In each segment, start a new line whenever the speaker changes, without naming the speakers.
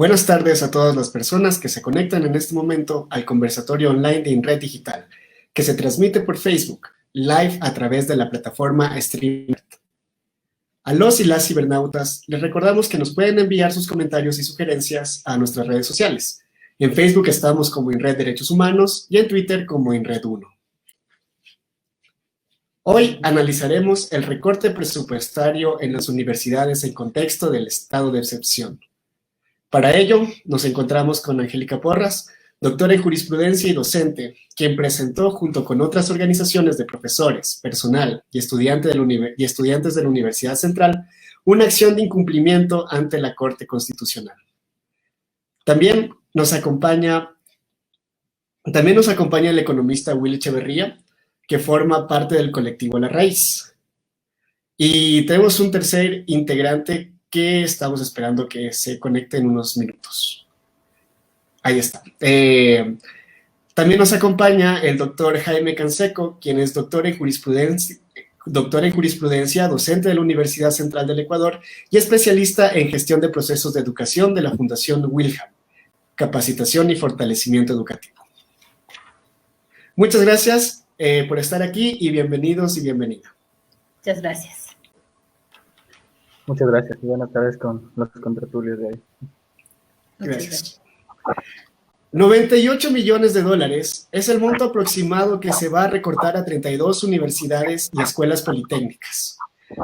Buenas tardes a todas las personas que se conectan en este momento al conversatorio online de INRED Digital, que se transmite por Facebook, live a través de la plataforma StreamYard. A los y las cibernautas les recordamos que nos pueden enviar sus comentarios y sugerencias a nuestras redes sociales. En Facebook estamos como INRED Derechos Humanos y en Twitter como INRED1. Hoy analizaremos el recorte presupuestario en las universidades en contexto del estado de excepción. Para ello, nos encontramos con Angélica Porras, doctora en jurisprudencia y docente, quien presentó junto con otras organizaciones de profesores, personal y estudiantes de la Universidad Central una acción de incumplimiento ante la Corte Constitucional. También nos acompaña el economista Will Echeverría, que forma parte del colectivo La Raíz. Y tenemos un tercer integrante que estamos esperando que se conecte en unos minutos. Ahí está. También nos acompaña el doctor Jaime Canseco, quien es doctor en jurisprudencia, docente de la Universidad Central del Ecuador y especialista en gestión de procesos de educación de la Fundación Wilham, capacitación y fortalecimiento educativo. Muchas gracias por estar aquí y bienvenidos y bienvenida.
Muchas gracias.
Muchas gracias y buenas tardes con los contratulios de hoy.
Gracias. 98 millones de dólares es el monto aproximado que se va a recortar a 32 universidades y escuelas politécnicas.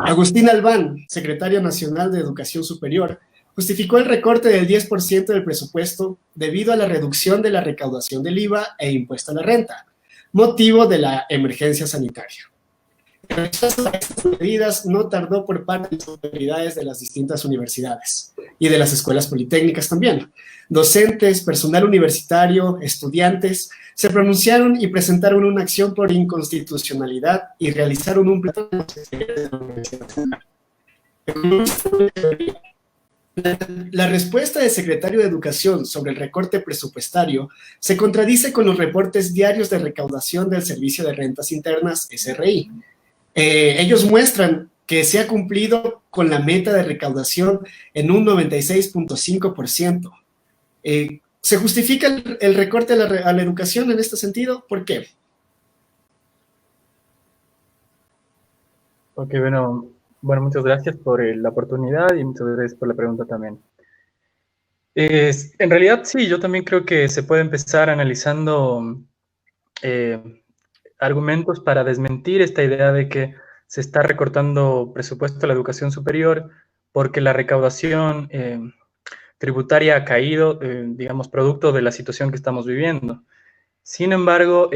Agustín Albán, secretario nacional de Educación Superior, justificó el recorte del 10% del presupuesto debido a la reducción de la recaudación del IVA e impuesto a la renta, motivo de la emergencia sanitaria. El rechazo a estas medidas no tardó por parte de las autoridades de las distintas universidades y de las escuelas politécnicas también. Docentes, personal universitario, estudiantes se pronunciaron y presentaron una acción por inconstitucionalidad y realizaron un plantón de la Universidad Nacional. La respuesta del secretario de Educación sobre el recorte presupuestario se contradice con los reportes diarios de recaudación del Servicio de Rentas Internas, SRI. Ellos muestran que se ha cumplido con la meta de recaudación en un 96.5%. ¿Se justifica el recorte a la educación en este sentido? ¿Por qué?
Ok, bueno, muchas gracias por la oportunidad y muchas gracias por la pregunta también. En realidad, sí, yo también creo que se puede empezar analizando argumentos para desmentir esta idea de que se está recortando presupuesto a la educación superior porque la recaudación tributaria ha caído, digamos, producto de la situación que estamos viviendo. Sin embargo,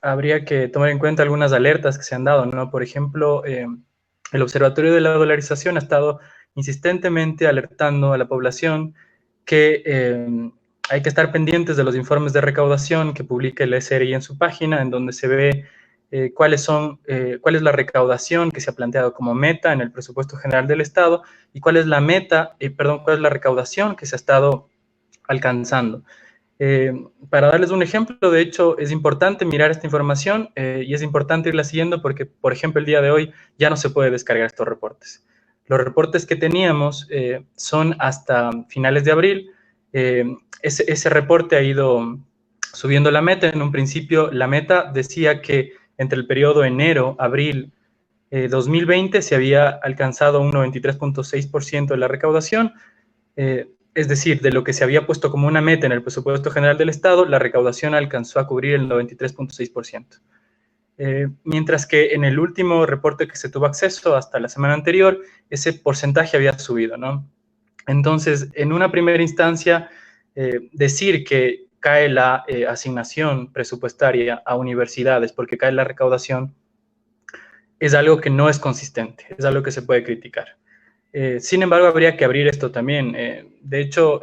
habría que tomar en cuenta algunas alertas que se han dado, ¿no? Por ejemplo, el Observatorio de la Dolarización ha estado insistentemente alertando a la población que hay que estar pendientes de los informes de recaudación que publica el SRI en su página, en donde se ve cuál es la recaudación que se ha planteado como meta en el presupuesto general del Estado y cuál es la recaudación que se ha estado alcanzando. Para darles un ejemplo, de hecho, es importante mirar esta información y es importante irla siguiendo porque, por ejemplo, el día de hoy ya no se puede descargar estos reportes. Los reportes que teníamos son hasta finales de abril. Ese reporte ha ido subiendo la meta. En un principio, la meta decía que entre el periodo enero-abril 2020 se había alcanzado un 93.6% de la recaudación. Es decir, de lo que se había puesto como una meta en el presupuesto general del Estado, la recaudación alcanzó a cubrir el 93.6%. Mientras que en el último reporte que se tuvo acceso hasta la semana anterior, ese porcentaje había subido, ¿no? Entonces, en una primera instancia, decir que cae la asignación presupuestaria a universidades porque cae la recaudación es algo que no es consistente, es algo que se puede criticar. Sin embargo, habría que abrir esto también. De hecho,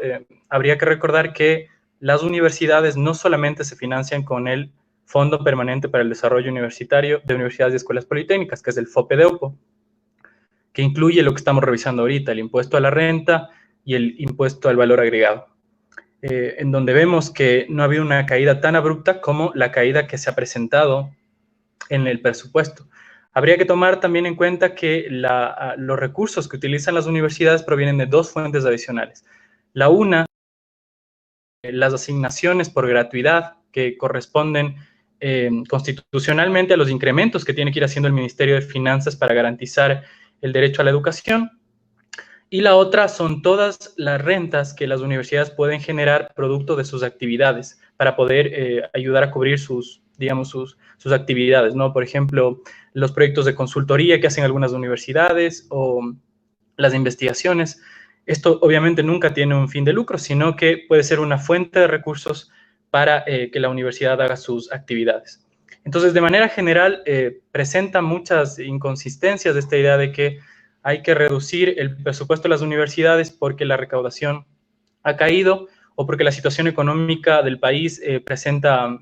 habría que recordar que las universidades no solamente se financian con el Fondo Permanente para el Desarrollo Universitario de Universidades y Escuelas Politécnicas, que es el FOPEDEUPO, que incluye lo que estamos revisando ahorita, el impuesto a la renta y el impuesto al valor agregado, en donde vemos que no ha habido una caída tan abrupta como la caída que se ha presentado en el presupuesto. Habría que tomar también en cuenta que los recursos que utilizan las universidades provienen de dos fuentes adicionales. La una, las asignaciones por gratuidad que corresponden constitucionalmente a los incrementos que tiene que ir haciendo el Ministerio de Finanzas para garantizar el derecho a la educación. Y la otra son todas las rentas que las universidades pueden generar producto de sus actividades para poder ayudar a cubrir sus, digamos, sus actividades, ¿no? Por ejemplo, los proyectos de consultoría que hacen algunas universidades o las investigaciones. Esto obviamente nunca tiene un fin de lucro, sino que puede ser una fuente de recursos para que la universidad haga sus actividades. Entonces, de manera general, presenta muchas inconsistencias de esta idea de que hay que reducir el presupuesto de las universidades porque la recaudación ha caído o porque la situación económica del país presenta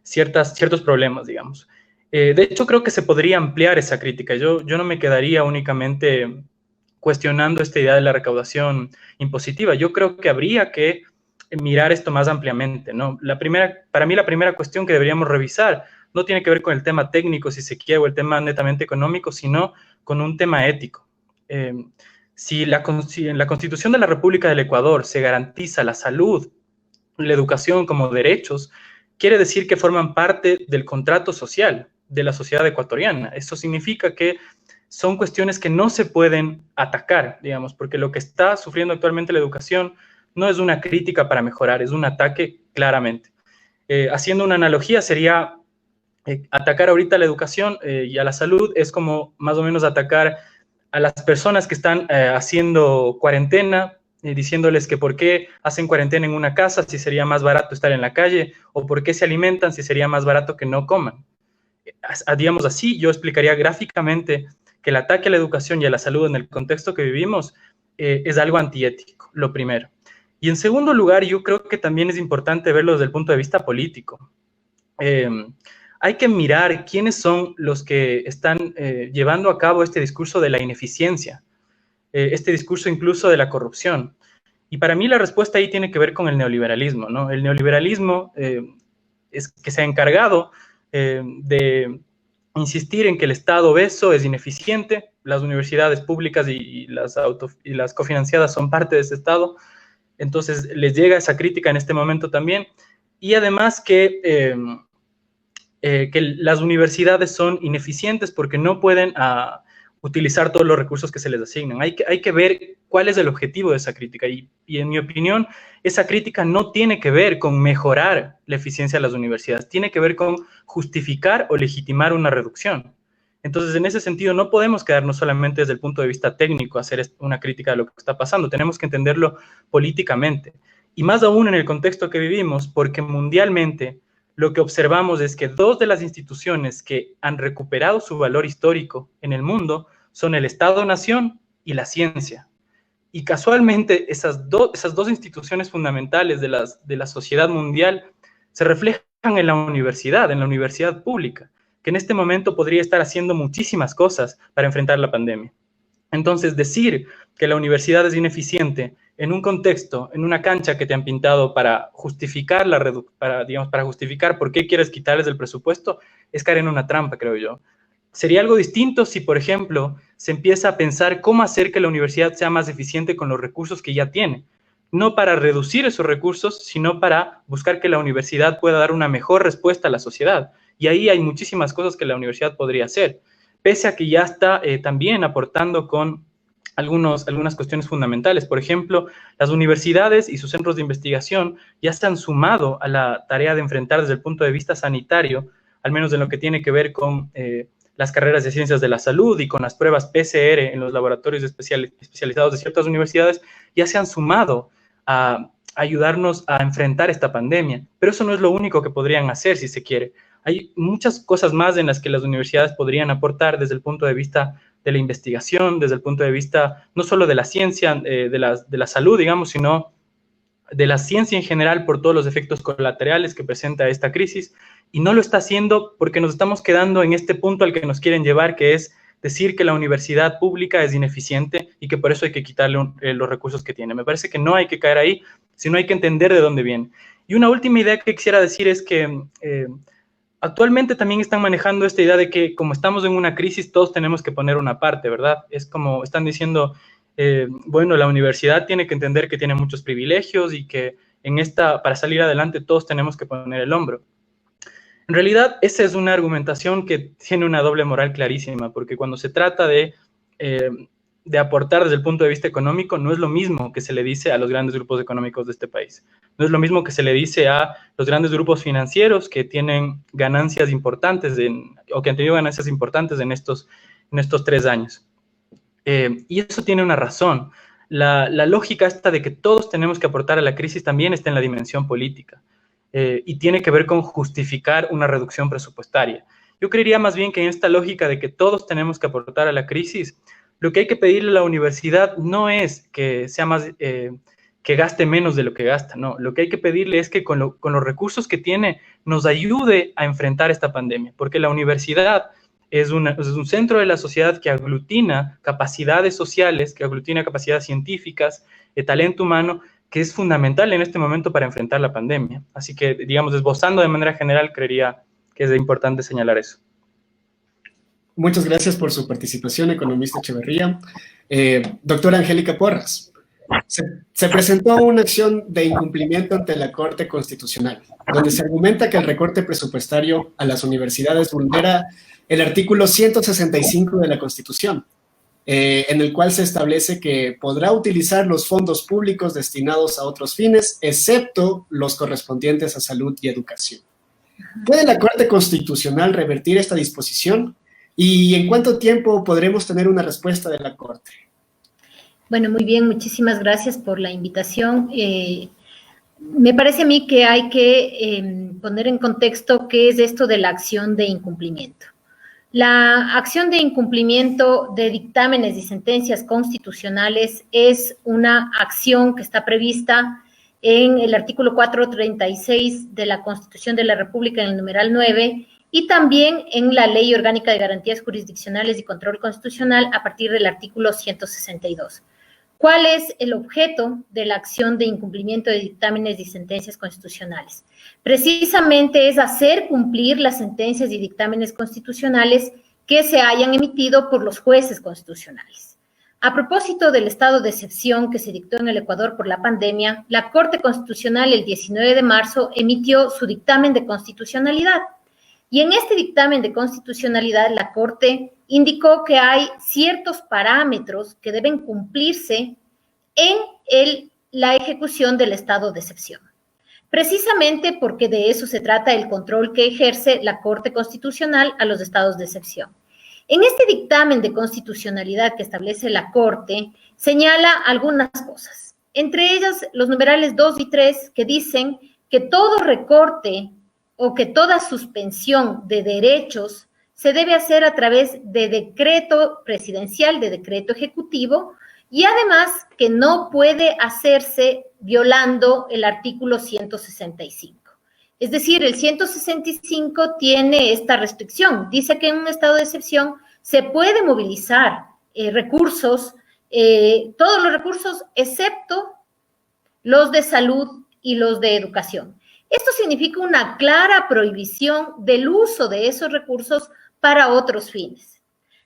ciertos problemas, digamos. De hecho, creo que se podría ampliar esa crítica. Yo no me quedaría únicamente cuestionando esta idea de la recaudación impositiva. Yo creo que habría que mirar esto más ampliamente, ¿no? Para mí la primera cuestión que deberíamos revisar no tiene que ver con el tema técnico, si se quiere, o el tema netamente económico, sino con un tema ético. Si en la Constitución de la República del Ecuador se garantiza la salud y la educación como derechos, quiere decir que forman parte del contrato social de la sociedad ecuatoriana. Eso significa que son cuestiones que no se pueden atacar, digamos, porque lo que está sufriendo actualmente la educación no es una crítica para mejorar, es un ataque claramente. Haciendo una analogía, sería atacar ahorita la educación y a la salud es como más o menos atacar a las personas que están haciendo cuarentena, diciéndoles que por qué hacen cuarentena en una casa si sería más barato estar en la calle, o por qué se alimentan si sería más barato que no coman. Digamos así, yo explicaría gráficamente que el ataque a la educación y a la salud en el contexto que vivimos es algo antiético, lo primero. Y en segundo lugar, yo creo que también es importante verlo desde el punto de vista político. Hay que mirar quiénes son los que están llevando a cabo este discurso de la ineficiencia, este discurso incluso de la corrupción. Y para mí la respuesta ahí tiene que ver con el neoliberalismo, ¿no? El neoliberalismo es que se ha encargado de insistir en que el Estado obeso es ineficiente, las universidades públicas y las cofinanciadas son parte de ese Estado, entonces les llega esa crítica en este momento también, y además que las universidades son ineficientes porque no pueden utilizar todos los recursos que se les asignan. Hay que ver cuál es el objetivo de esa crítica y en mi opinión, esa crítica no tiene que ver con mejorar la eficiencia de las universidades, tiene que ver con justificar o legitimar una reducción. Entonces, en ese sentido, no podemos quedarnos solamente desde el punto de vista técnico a hacer una crítica de lo que está pasando, tenemos que entenderlo políticamente. Y más aún en el contexto que vivimos, porque mundialmente lo que observamos es que dos de las instituciones que han recuperado su valor histórico en el mundo son el Estado-Nación y la ciencia. Y casualmente esas dos instituciones fundamentales de la sociedad mundial se reflejan en la universidad pública, que en este momento podría estar haciendo muchísimas cosas para enfrentar la pandemia. Entonces, decir que la universidad es ineficiente en un contexto, en una cancha que te han pintado para justificar para justificar por qué quieres quitarles el presupuesto, es caer en una trampa, creo yo. Sería algo distinto si, por ejemplo, se empieza a pensar cómo hacer que la universidad sea más eficiente con los recursos que ya tiene. No para reducir esos recursos, sino para buscar que la universidad pueda dar una mejor respuesta a la sociedad. Y ahí hay muchísimas cosas que la universidad podría hacer, pese a que ya está también aportando con algunas cuestiones fundamentales. Por ejemplo, las universidades y sus centros de investigación ya se han sumado a la tarea de enfrentar desde el punto de vista sanitario, al menos en lo que tiene que ver con las carreras de ciencias de la salud y con las pruebas PCR en los laboratorios especializados de ciertas universidades, ya se han sumado a ayudarnos a enfrentar esta pandemia. Pero eso no es lo único que podrían hacer si se quiere. Hay muchas cosas más en las que las universidades podrían aportar desde el punto de vista de la investigación, desde el punto de vista no solo de la ciencia, de la salud, digamos, sino de la ciencia en general por todos los efectos colaterales que presenta esta crisis, y no lo está haciendo porque nos estamos quedando en este punto al que nos quieren llevar, que es decir que la universidad pública es ineficiente y que por eso hay que quitarle los recursos que tiene. Me parece que no hay que caer ahí, sino hay que entender de dónde viene. Y una última idea que quisiera decir es que actualmente también están manejando esta idea de que como estamos en una crisis, todos tenemos que poner una parte, ¿verdad? Es como están diciendo, bueno, la universidad tiene que entender que tiene muchos privilegios y que para salir adelante todos tenemos que poner el hombro. En realidad, esa es una argumentación que tiene una doble moral clarísima, porque cuando se trata de aportar desde el punto de vista económico, no es lo mismo que se le dice a los grandes grupos económicos de este país. No es lo mismo que se le dice a los grandes grupos financieros que tienen ganancias importantes o que han tenido ganancias importantes en estos 3 años. Y eso tiene una razón. La lógica esta de que todos tenemos que aportar a la crisis también está en la dimensión política. Y tiene que ver con justificar una reducción presupuestaria. Yo creería más bien que en esta lógica de que todos tenemos que aportar a la crisis, lo que hay que pedirle a la universidad no es que sea que gaste menos de lo que gasta, no. Lo que hay que pedirle es que con los recursos que tiene nos ayude a enfrentar esta pandemia, porque la universidad es un centro de la sociedad que aglutina capacidades sociales, que aglutina capacidades científicas, talento humano, que es fundamental en este momento para enfrentar la pandemia. Así que, digamos, esbozando de manera general, creería que es importante señalar eso.
Muchas gracias por su participación, economista Echeverría. Doctora Angélica Porras, se presentó una acción de incumplimiento ante la Corte Constitucional, donde se argumenta que el recorte presupuestario a las universidades vulnera el artículo 165 de la Constitución, en el cual se establece que podrá utilizar los fondos públicos destinados a otros fines, excepto los correspondientes a salud y educación. ¿Puede la Corte Constitucional revertir esta disposición? ¿Y en cuánto tiempo podremos tener una respuesta de la Corte?
Bueno, muy bien, muchísimas gracias por la invitación. Me parece a mí que hay que poner en contexto qué es esto de la acción de incumplimiento. La acción de incumplimiento de dictámenes y sentencias constitucionales es una acción que está prevista en el artículo 436 de la Constitución de la República, en el numeral 9, y también en la Ley Orgánica de Garantías Jurisdiccionales y Control Constitucional a partir del artículo 162. ¿Cuál es el objeto de la acción de incumplimiento de dictámenes y sentencias constitucionales? Precisamente es hacer cumplir las sentencias y dictámenes constitucionales que se hayan emitido por los jueces constitucionales. A propósito del estado de excepción que se dictó en el Ecuador por la pandemia, la Corte Constitucional el 19 de marzo emitió su dictamen de constitucionalidad. Y en este dictamen de constitucionalidad, la Corte indicó que hay ciertos parámetros que deben cumplirse en la ejecución del estado de excepción. Precisamente porque de eso se trata el control que ejerce la Corte Constitucional a los estados de excepción. En este dictamen de constitucionalidad que establece la Corte, señala algunas cosas. Entre ellas, los numerales 2 y 3, que dicen que todo recorte o que toda suspensión de derechos se debe hacer a través de decreto presidencial, de decreto ejecutivo, y además que no puede hacerse violando el artículo 165. Es decir, el 165 tiene esta restricción. Dice que en un estado de excepción se puede movilizar recursos, todos los recursos excepto los de salud y los de educación. Esto significa una clara prohibición del uso de esos recursos para otros fines.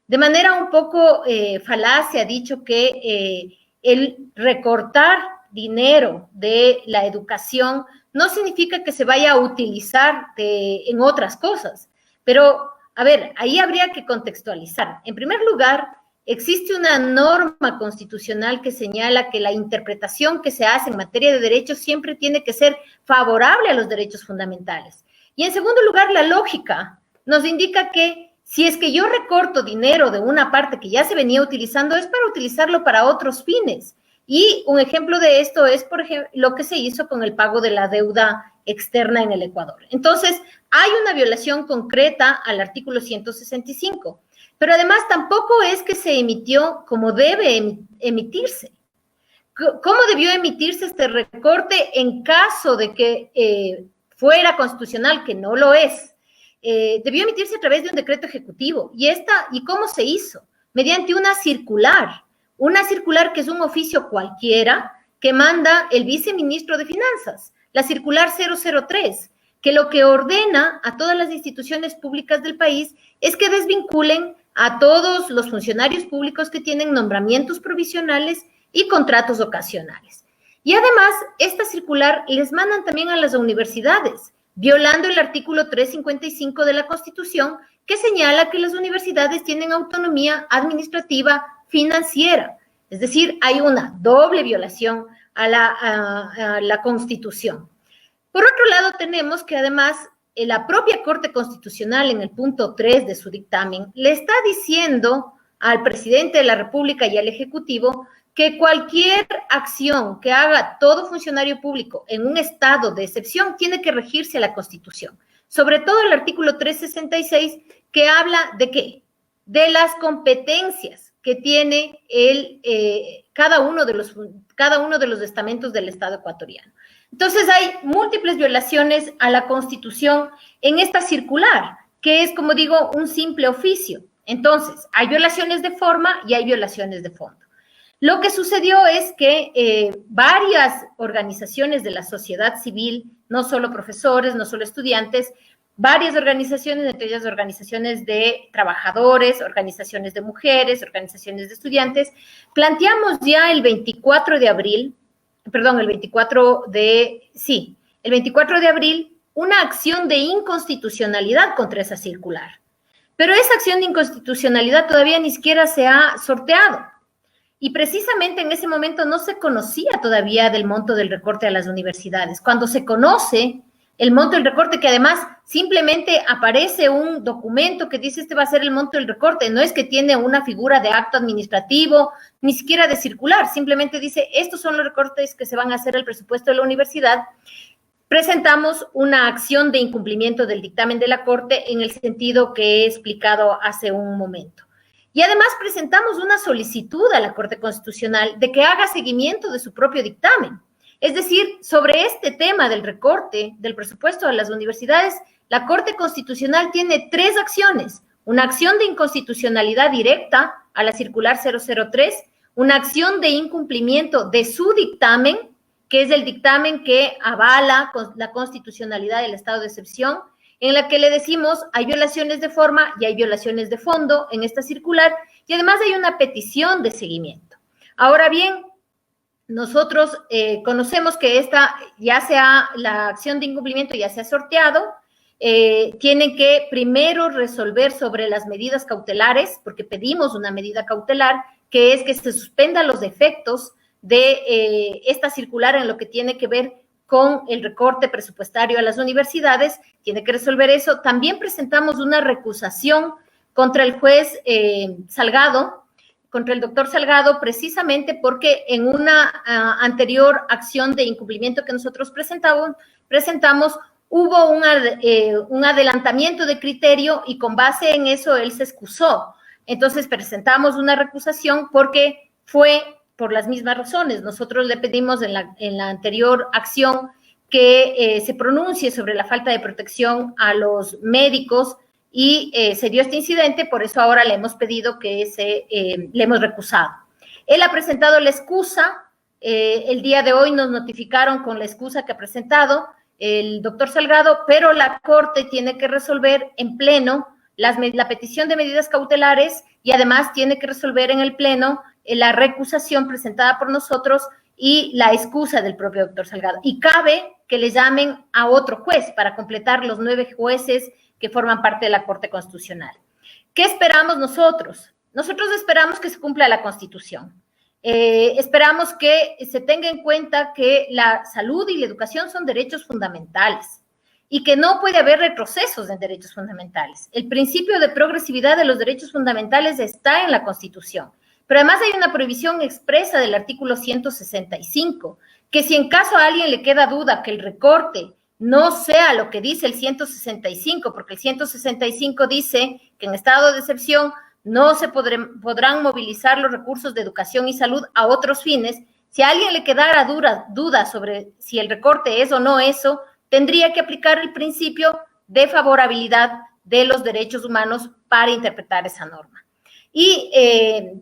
De manera un poco falaz se ha dicho que el recortar dinero de la educación no significa que se vaya a utilizar en otras cosas. Pero, a ver, ahí habría que contextualizar. En primer lugar, existe una norma constitucional que señala que la interpretación que se hace en materia de derechos siempre tiene que ser favorable a los derechos fundamentales. Y en segundo lugar, la lógica nos indica que si es que yo recorto dinero de una parte que ya se venía utilizando, es para utilizarlo para otros fines. Y un ejemplo de esto es, por ejemplo, lo que se hizo con el pago de la deuda externa en el Ecuador. Entonces, hay una violación concreta al artículo 165. Pero además tampoco es que se emitió como debe emitirse. ¿Cómo debió emitirse este recorte en caso de que fuera constitucional, que no lo es? Debió emitirse a través de un decreto ejecutivo. ¿Y cómo se hizo? Mediante una circular que es un oficio cualquiera que manda el viceministro de Finanzas, la circular 003, que lo que ordena a todas las instituciones públicas del país es que desvinculen a todos los funcionarios públicos que tienen nombramientos provisionales y contratos ocasionales. Y además, esta circular les mandan también a las universidades, violando el artículo 355 de la Constitución, que señala que las universidades tienen autonomía administrativa financiera. Es decir, hay una doble violación a la Constitución. Por otro lado, tenemos que además la propia Corte Constitucional, en el punto 3 de su dictamen, le está diciendo al presidente de la República y al Ejecutivo que cualquier acción que haga todo funcionario público en un estado de excepción tiene que regirse a la Constitución. Sobre todo el artículo 366, que habla de ¿qué? De las competencias que tiene cada uno de los estamentos del Estado ecuatoriano. Entonces hay múltiples violaciones a la Constitución en esta circular, que es, como digo, un simple oficio. Entonces, hay violaciones de forma y hay violaciones de fondo. Lo que sucedió es que varias organizaciones de la sociedad civil, no solo profesores, no solo estudiantes, varias organizaciones, entre ellas organizaciones de trabajadores, organizaciones de mujeres, organizaciones de estudiantes, planteamos ya el 24 de abril una acción de inconstitucionalidad contra esa circular. Pero esa acción de inconstitucionalidad todavía ni siquiera se ha sorteado. Y precisamente en ese momento no se conocía todavía del monto del recorte a las universidades. Cuando se conoce el monto del recorte, que además simplemente aparece un documento que dice este va a ser el monto del recorte, no es que tiene una figura de acto administrativo, ni siquiera de circular, simplemente dice estos son los recortes que se van a hacer al presupuesto de la universidad. Presentamos una acción de incumplimiento del dictamen de la Corte en el sentido que he explicado hace un momento. Y además presentamos una solicitud a la Corte Constitucional de que haga seguimiento de su propio dictamen. Es decir, sobre este tema del recorte del presupuesto de las universidades, la Corte Constitucional tiene 3 acciones. Una acción de inconstitucionalidad directa a la circular 003, una acción de incumplimiento de su dictamen, que es el dictamen que avala la constitucionalidad del estado de excepción, en la que le decimos hay violaciones de forma y hay violaciones de fondo en esta circular, y además hay una petición de seguimiento. Ahora bien, nosotros conocemos que la acción de incumplimiento ya se ha sorteado, tienen que primero resolver sobre las medidas cautelares, porque pedimos una medida cautelar, que es que se suspendan los efectos de esta circular en lo que tiene que ver con el recorte presupuestario a las universidades, tiene que resolver eso. También presentamos una recusación contra el juez Salgado, contra el doctor Salgado, precisamente porque en una anterior acción de incumplimiento que nosotros presentamos hubo un adelantamiento de criterio y con base en eso él se excusó. Entonces presentamos una recusación porque fue por las mismas razones. Nosotros le pedimos en la anterior acción que se pronuncie sobre la falta de protección a los médicos y se dio este incidente, por eso ahora le hemos pedido que le hemos recusado. Él ha presentado la excusa, el día de hoy nos notificaron con la excusa que ha presentado el doctor Salgado, pero la Corte tiene que resolver en pleno la petición de medidas cautelares y además tiene que resolver en el pleno la recusación presentada por nosotros y la excusa del propio doctor Salgado. Y cabe que le llamen a otro juez para completar los 9 jueces que forman parte de la Corte Constitucional. ¿Qué esperamos nosotros? Nosotros esperamos que se cumpla la Constitución. Esperamos que se tenga en cuenta que la salud y la educación son derechos fundamentales y que no puede haber retrocesos en derechos fundamentales. El principio de progresividad de los derechos fundamentales está en la Constitución, pero además hay una prohibición expresa del artículo 165, que si en caso a alguien le queda duda que el recorte no sea lo que dice el 165, porque el 165 dice que en estado de excepción no se podrán movilizar los recursos de educación y salud a otros fines. Si a alguien le quedara duda sobre si el recorte es o no eso, tendría que aplicar el principio de favorabilidad de los derechos humanos para interpretar esa norma. Y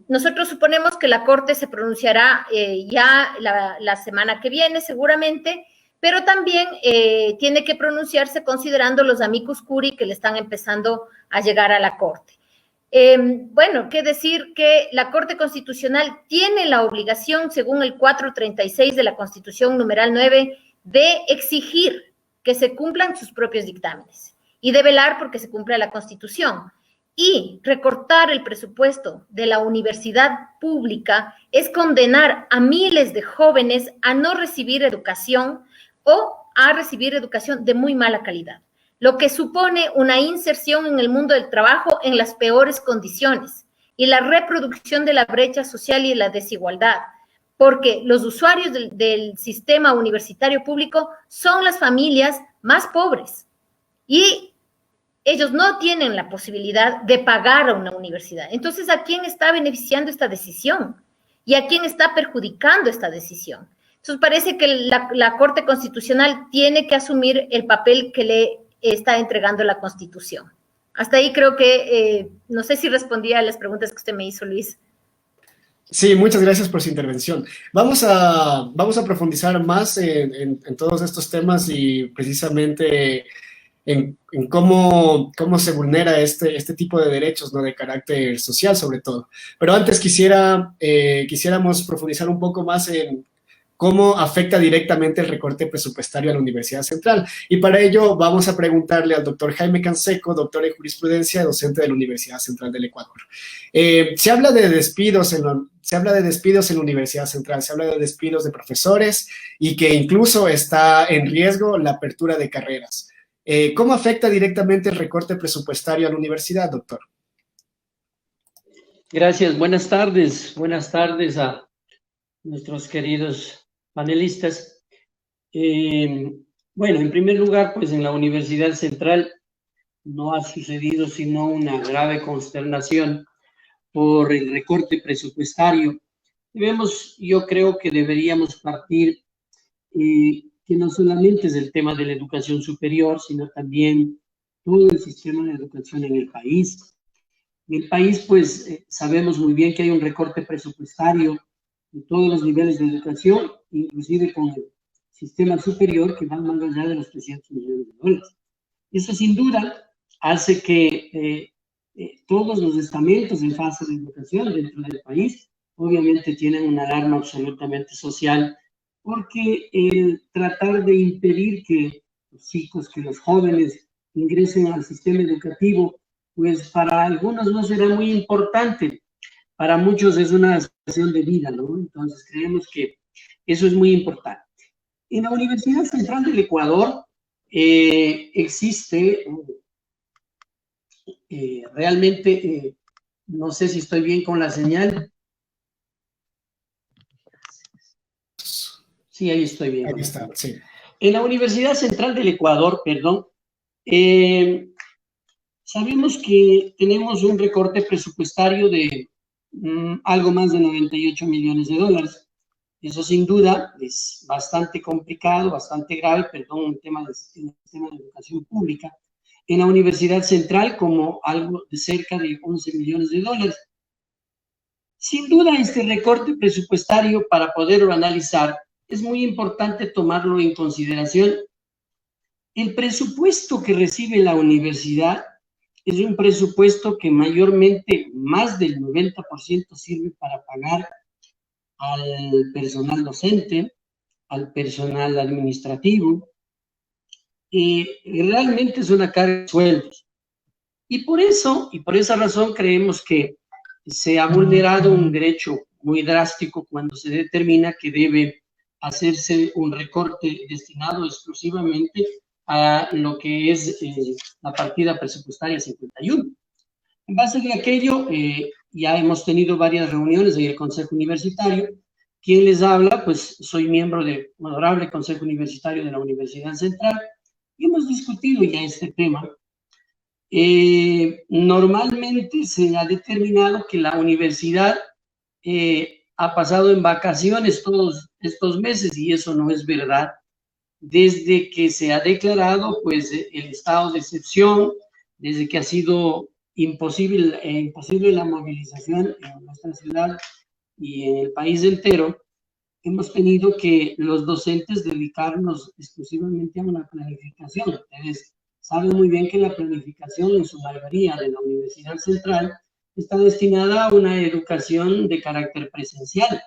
nosotros suponemos que la Corte se pronunciará ya la semana que viene seguramente, pero también tiene que pronunciarse considerando los amicus curiae que le están empezando a llegar a la Corte. Bueno, qué decir que la Corte Constitucional tiene la obligación, según el 436 de la Constitución numeral 9, de exigir que se cumplan sus propios dictámenes y de velar porque se cumpla la Constitución. Y recortar el presupuesto de la universidad pública es condenar a miles de jóvenes a no recibir educación o a recibir educación de muy mala calidad, lo que supone una inserción en el mundo del trabajo en las peores condiciones y la reproducción de la brecha social y de la desigualdad, porque los usuarios del sistema universitario público son las familias más pobres y ellos no tienen la posibilidad de pagar a una universidad. Entonces, ¿a quién está beneficiando esta decisión? ¿Y a quién está perjudicando esta decisión? Entonces, parece que la Corte Constitucional tiene que asumir el papel que le está entregando la Constitución. Hasta ahí creo que, no sé si respondía a las preguntas que usted me hizo, Luis.
Sí, muchas gracias por su intervención. Vamos a profundizar más en todos estos temas y precisamente en cómo se vulnera este tipo de derechos, ¿no? De carácter social, sobre todo. Pero antes quisiéramos profundizar un poco más en cómo afecta directamente el recorte presupuestario a la Universidad Central. Y para ello vamos a preguntarle al doctor Jaime Canseco, doctor en jurisprudencia, docente de la Universidad Central del Ecuador. Se habla de despidos en la Universidad Central, se habla de despidos de profesores y que incluso está en riesgo la apertura de carreras. ¿Cómo afecta directamente el recorte presupuestario a la universidad, doctor?
Gracias, buenas tardes a nuestros queridos panelistas. Bueno, en primer lugar, pues en la Universidad Central no ha sucedido sino una grave consternación por el recorte presupuestario. Yo creo que deberíamos partir que no solamente es el tema de la educación superior, sino también todo el sistema de educación en el país. En el país, pues, sabemos muy bien que hay un recorte presupuestario en todos los niveles de educación, inclusive con el sistema superior, que van más allá de los 300 millones de dólares. Eso, sin duda, hace que todos los estamentos en fase de educación dentro del país, obviamente, tienen una alarma absolutamente social, porque tratar de impedir que los chicos, que los jóvenes ingresen al sistema educativo, pues para algunos no será muy importante, para muchos es una situación de vida, ¿no? Entonces creemos que eso es muy importante. En la Universidad Central del Ecuador existe realmente, no sé si estoy bien con la señal. Sí, ahí estoy bien.
Ahí está, sí.
En la Universidad Central del Ecuador, perdón, sabemos que tenemos un recorte presupuestario de algo más de 98 millones de dólares. Eso sin duda es bastante complicado, bastante grave, perdón, un tema del sistema de educación pública. En la Universidad Central, como algo de cerca de 11 millones de dólares. Sin duda, este recorte presupuestario, para poderlo analizar, es muy importante tomarlo en consideración. El presupuesto que recibe la universidad es un presupuesto que mayormente, más del 90%, sirve para pagar al personal docente, al personal administrativo, y realmente es una carga de sueldos. Y por esa razón creemos que se ha vulnerado un derecho muy drástico cuando se determina que debe hacerse un recorte destinado exclusivamente a lo que es la partida presupuestaria 51. En base a aquello, ya hemos tenido varias reuniones en el Consejo Universitario. ¿Quién les habla? Pues soy miembro del honorable Consejo Universitario de la Universidad Central y hemos discutido ya este tema. Normalmente se ha determinado que la universidad ha pasado en vacaciones todos estos meses y eso no es verdad. Desde que se ha declarado pues el estado de excepción, desde que ha sido imposible la movilización en nuestra ciudad y en el país entero, hemos tenido que los docentes dedicarnos exclusivamente a una planificación. Ustedes saben muy bien que la planificación en su mayoría de la Universidad Central está destinada a una educación de carácter presencial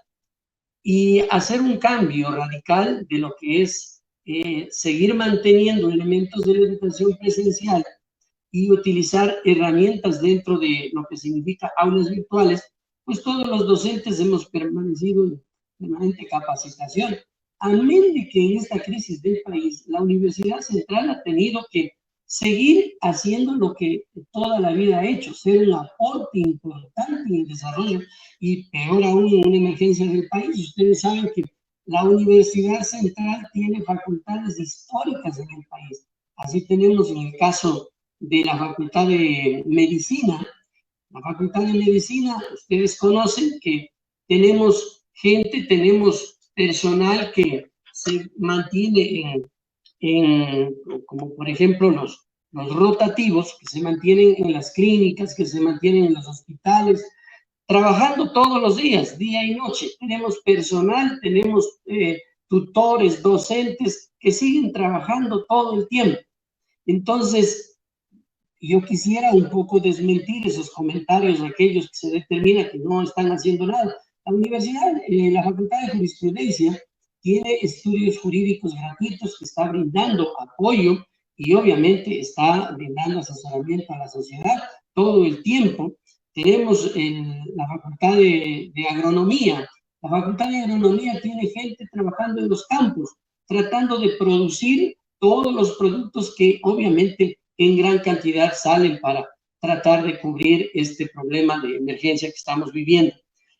y hacer un cambio radical de lo que es seguir manteniendo elementos de la educación presencial y utilizar herramientas dentro de lo que significa aulas virtuales, pues todos los docentes hemos permanecido en permanente capacitación. Amén de que en esta crisis del país, la Universidad Central ha tenido que seguir haciendo lo que toda la vida ha hecho, ser un aporte importante en el desarrollo y peor aún en una emergencia del país. Ustedes saben que la Universidad Central tiene facultades históricas en el país. Así tenemos en el caso de la Facultad de Medicina. La Facultad de Medicina, ustedes conocen que tenemos gente, tenemos personal que se mantiene como por ejemplo los rotativos, que se mantienen en las clínicas, que se mantienen en los hospitales, trabajando todos los días, día y noche. Tenemos personal, tenemos tutores, docentes que siguen trabajando todo el tiempo. Entonces, yo quisiera un poco desmentir esos comentarios de aquellos que se determina que no están haciendo nada. La universidad, la Facultad de Jurisprudencia, tiene estudios jurídicos gratuitos que está brindando apoyo y obviamente está brindando asesoramiento a la sociedad todo el tiempo. Tenemos la Facultad de Agronomía. La Facultad de Agronomía tiene gente trabajando en los campos, tratando de producir todos los productos que obviamente en gran cantidad salen para tratar de cubrir este problema de emergencia que estamos viviendo.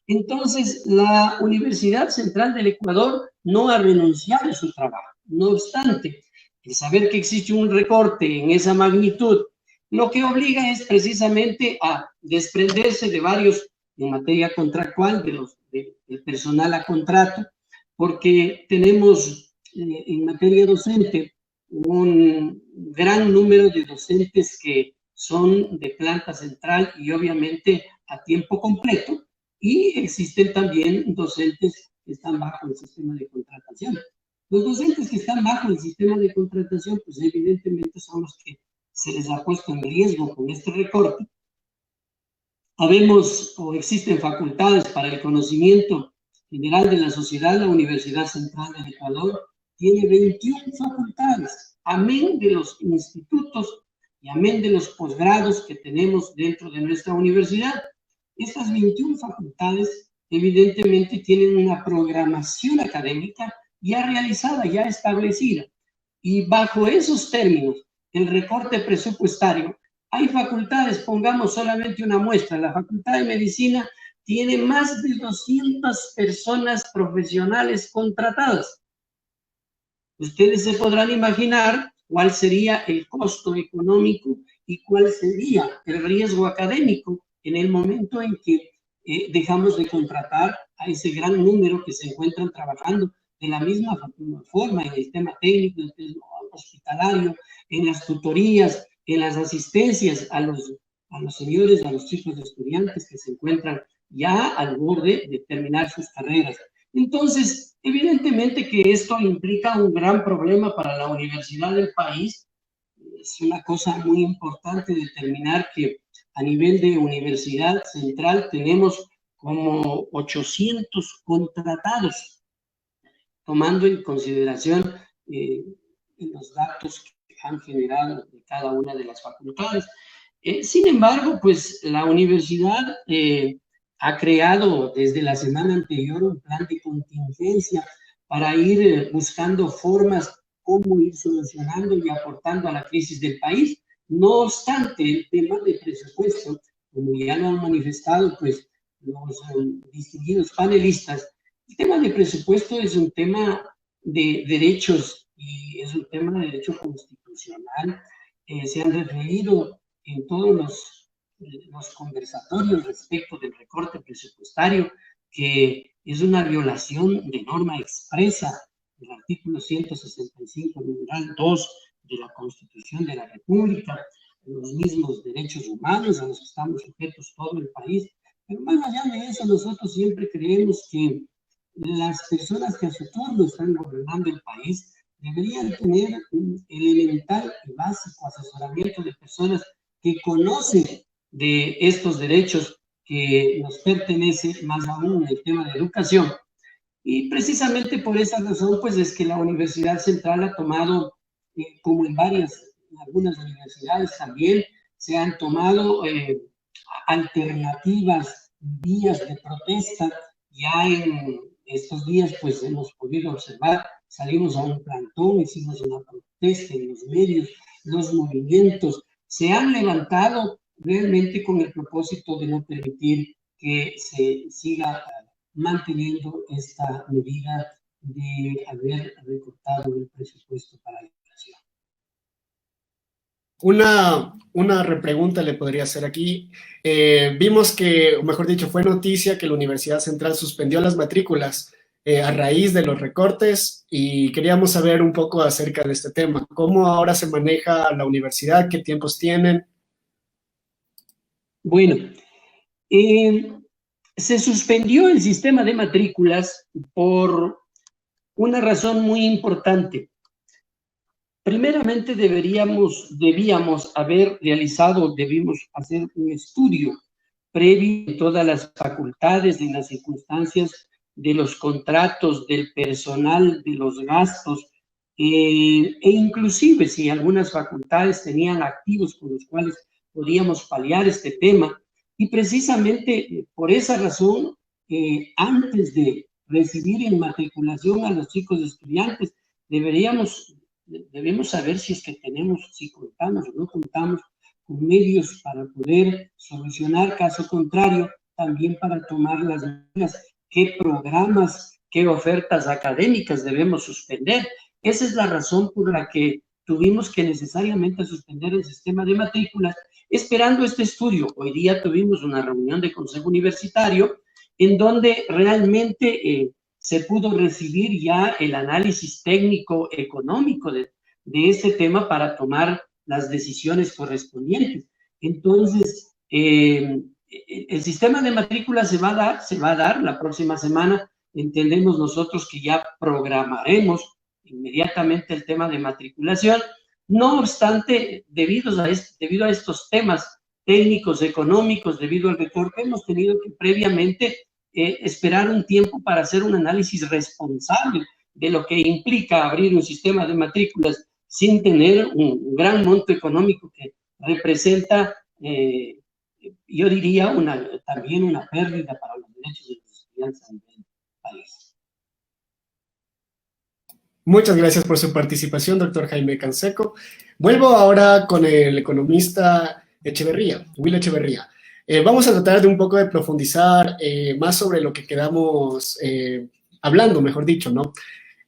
Entonces, la Universidad Central del Ecuador no ha renunciado a su trabajo. No obstante, el saber que existe un recorte en esa magnitud, lo que obliga es precisamente a desprenderse de varios, en materia contractual, del personal a contrato, porque tenemos en materia docente un gran número de docentes que son de planta central y obviamente a tiempo completo, y existen también docentes que están bajo el sistema de contratación. Los docentes que están bajo el sistema de contratación, pues evidentemente son los que se les ha puesto en riesgo con este recorte. Habemos o existen facultades para el conocimiento general de la sociedad. La Universidad Central del Ecuador tiene 21 facultades, amén de los institutos y amén de los posgrados que tenemos dentro de nuestra universidad. Estas 21 facultades evidentemente tienen una programación académica ya realizada, ya establecida. Y bajo esos términos, el recorte presupuestario, hay facultades, pongamos solamente una muestra, la Facultad de Medicina tiene más de 200 personas profesionales contratadas. Ustedes se podrán imaginar cuál sería el costo económico y cuál sería el riesgo académico en el momento en que dejamos de contratar a ese gran número que se encuentran trabajando de la misma forma en el tema técnico, en el tema hospitalario, en las tutorías, en las asistencias a los señores, a los chicos de estudiantes que se encuentran ya al borde de terminar sus carreras. Entonces, evidentemente que esto implica un gran problema para la universidad del país. Es una cosa muy importante determinar que a nivel de Universidad Central tenemos como 800 contratados, tomando en consideración los datos que han generado de cada una de las facultades. Sin embargo, pues la universidad ha creado desde la semana anterior un plan de contingencia para ir buscando formas cómo ir solucionando y aportando a la crisis del país. No obstante, el tema de presupuesto, como ya lo han manifestado pues los distinguidos panelistas, el tema de presupuesto es un tema de derechos y es un tema de derecho constitucional. Se han referido en todos los conversatorios respecto del recorte presupuestario que es una violación de norma expresa del artículo 165, numeral 2 de la Constitución de la República, los mismos derechos humanos a los que estamos sujetos todo el país. Pero más allá de eso, nosotros siempre creemos que las personas que a su turno están gobernando el país deberían tener un elemental y básico asesoramiento de personas que conocen de estos derechos que nos pertenece, más aún en el tema de educación. Y precisamente por esa razón, pues es que la Universidad Central ha tomado, como en algunas universidades también, se han tomado alternativas, vías de protesta. Ya en estos días, pues hemos podido observar, salimos a un plantón, hicimos una protesta en los medios, los movimientos se han levantado realmente con el propósito de no permitir que se siga manteniendo esta medida de haber recortado el presupuesto para la educación.
Una repregunta le podría hacer aquí. Vimos que, o mejor dicho, fue noticia que la Universidad Central suspendió las matrículas a raíz de los recortes y queríamos saber un poco acerca de este tema. ¿Cómo ahora se maneja la universidad? ¿Qué tiempos tienen?
Bueno, se suspendió el sistema de matrículas por una razón muy importante. Primeramente debíamos debimos hacer un estudio previo de todas las facultades, de las circunstancias, de los contratos, del personal, de los gastos, e inclusive si algunas facultades tenían activos con los cuales podíamos paliar este tema. Y precisamente por esa razón, antes de recibir en matriculación a los chicos estudiantes, debemos saber si es que si contamos o no contamos con medios para poder solucionar, caso contrario, también para tomar las medidas, qué programas, qué ofertas académicas debemos suspender. Esa es la razón por la que tuvimos que necesariamente suspender el sistema de matrículas, esperando este estudio. Hoy día tuvimos una reunión de consejo universitario en donde realmente se pudo recibir ya el análisis técnico económico de este tema para tomar las decisiones correspondientes. Entonces, el sistema de matrícula se va a dar la próxima semana. Entendemos nosotros que ya programaremos inmediatamente el tema de matriculación. No obstante, debido a estos temas técnicos, económicos, debido al recorte, hemos tenido que previamente esperar un tiempo para hacer un análisis responsable de lo que implica abrir un sistema de matrículas sin tener un gran monto económico que representa, yo diría, también una pérdida para los derechos de los estudiantes a nivel país.
Muchas gracias por su participación, doctor Jaime Canseco. Vuelvo ahora con el economista Will Echeverría. Vamos a tratar de un poco de profundizar más sobre lo que quedamos hablando, mejor dicho, ¿no?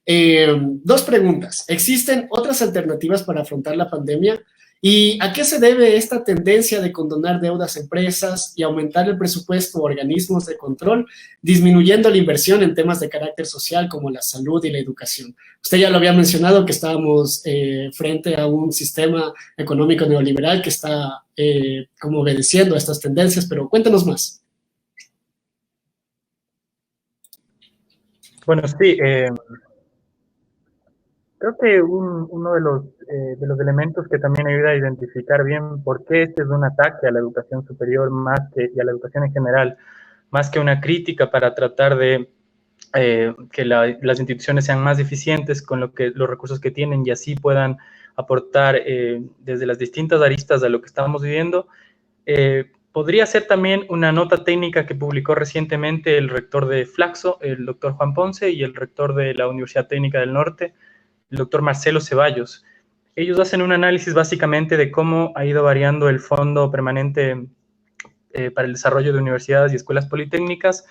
Dos preguntas. ¿Existen otras alternativas para afrontar la pandemia? ¿Y a qué se debe esta tendencia de condonar deudas a empresas y aumentar el presupuesto a organismos de control, disminuyendo la inversión en temas de carácter social como la salud y la educación? Usted ya lo había mencionado que estábamos frente a un sistema económico neoliberal que está como obedeciendo a estas tendencias, pero cuéntanos más.
Bueno, sí, creo que uno de los elementos que también ayuda a identificar bien por qué este es un ataque a la educación superior y a la educación en general, más que una crítica para tratar de que las instituciones sean más eficientes con los recursos que tienen y así puedan aportar desde las distintas aristas de lo que estamos viviendo. Podría ser también una nota técnica que publicó recientemente el rector de Flaxo, el doctor Juan Ponce, y el rector de la Universidad Técnica del Norte, el doctor Marcelo Ceballos. Ellos hacen un análisis básicamente de cómo ha ido variando el Fondo Permanente para el Desarrollo de Universidades y Escuelas Politécnicas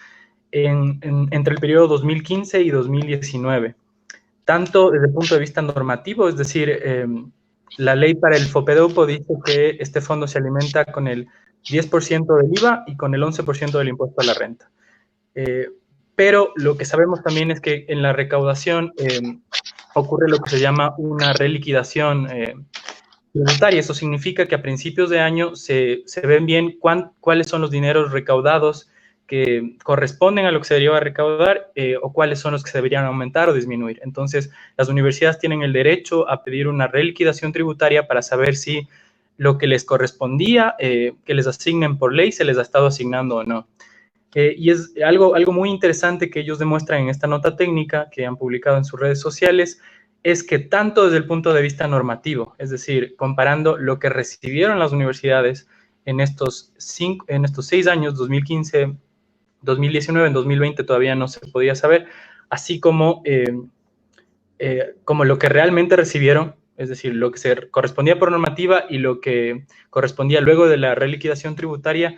entre el periodo 2015 y 2019. Tanto desde el punto de vista normativo, es decir, la ley para el FOPEDUPO dice que este fondo se alimenta con el 10% del IVA y con el 11% del impuesto a la renta. Pero lo que sabemos también es que en la recaudación ocurre lo que se llama una reliquidación tributaria. Eso significa que a principios de año se ven bien cuáles son los dineros recaudados que corresponden a lo que se debería recaudar o cuáles son los que se deberían aumentar o disminuir. Entonces, las universidades tienen el derecho a pedir una reliquidación tributaria para saber si lo que les correspondía, que les asignen por ley, se les ha estado asignando o no. Y es algo muy interesante que ellos demuestran en esta nota técnica que han publicado en sus redes sociales, es que tanto desde el punto de vista normativo, es decir, comparando lo que recibieron las universidades en estos 6 años, 2015, 2019, en 2020 todavía no se podía saber, así como lo que realmente recibieron, es decir, lo que se correspondía por normativa y lo que correspondía luego de la reliquidación tributaria,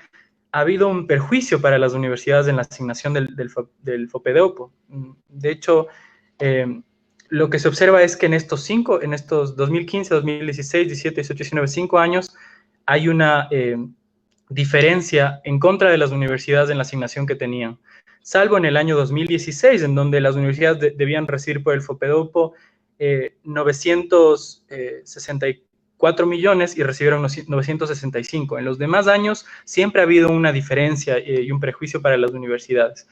ha habido un perjuicio para las universidades en la asignación del FOPEDEUPO. De hecho, lo que se observa es que en estos 2015, 2016, 17, 18, 19, 5 años, hay una diferencia en contra de las universidades en la asignación que tenían, salvo en el año 2016, en donde las universidades debían recibir por el FOPEDEUPO 964 millones y recibieron 965. En los demás años siempre ha habido una diferencia y un prejuicio para las universidades.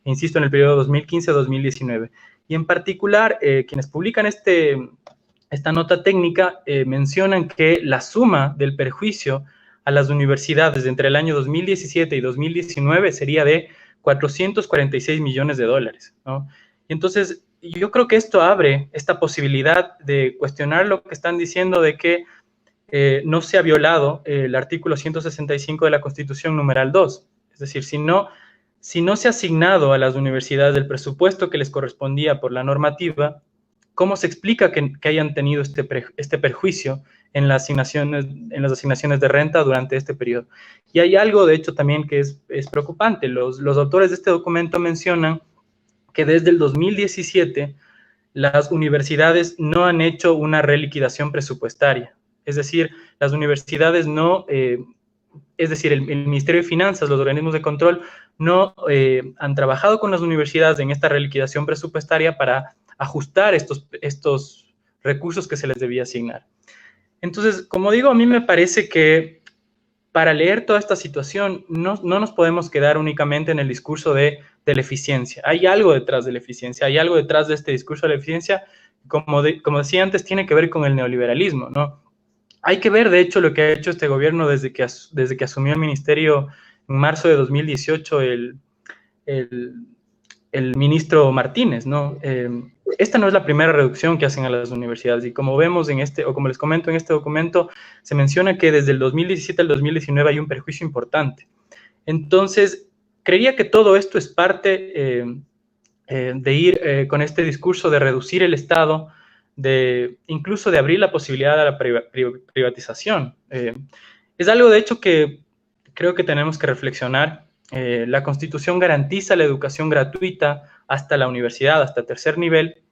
Insisto, en el periodo 2015-2019. Y en particular, quienes publican esta nota técnica mencionan que la suma del perjuicio a las universidades entre el año 2017 y 2019 sería de 446 millones de dólares, ¿no? Y entonces, yo creo que esto abre esta posibilidad de cuestionar lo que están diciendo de que no se ha violado el artículo 165 de la Constitución numeral 2. Es decir, si no se ha asignado a las universidades el presupuesto que les correspondía por la normativa, ¿cómo se explica que hayan tenido este perjuicio en las asignaciones de renta durante este periodo? Y hay algo, de hecho, también que es preocupante. Los autores de este documento mencionan que desde el 2017 las universidades no han hecho una reliquidación presupuestaria. Es decir, las universidades no, es decir, el Ministerio de Finanzas, los organismos de control, no han trabajado con las universidades en esta reliquidación presupuestaria para ajustar estos recursos que se les debía asignar. Entonces, como digo, a mí me parece que para leer toda esta situación no nos podemos quedar únicamente en el discurso de la eficiencia. Hay algo detrás de la eficiencia, hay algo detrás de este discurso de la eficiencia, como decía antes, tiene que ver con el neoliberalismo, ¿no? Hay que ver, de hecho, lo que ha hecho este gobierno desde que asumió el ministerio en marzo de 2018 el ministro Martínez, ¿no? Esta no es la primera reducción que hacen a las universidades, y como vemos o como les comento en este documento, se menciona que desde el 2017 al 2019 hay un perjuicio importante. Entonces, creería que todo esto es parte de ir con este discurso de reducir el Estado, incluso de abrir la posibilidad a la privatización. Es algo, de hecho, que creo que tenemos que reflexionar. La Constitución garantiza la educación gratuita hasta la universidad, hasta tercer nivel,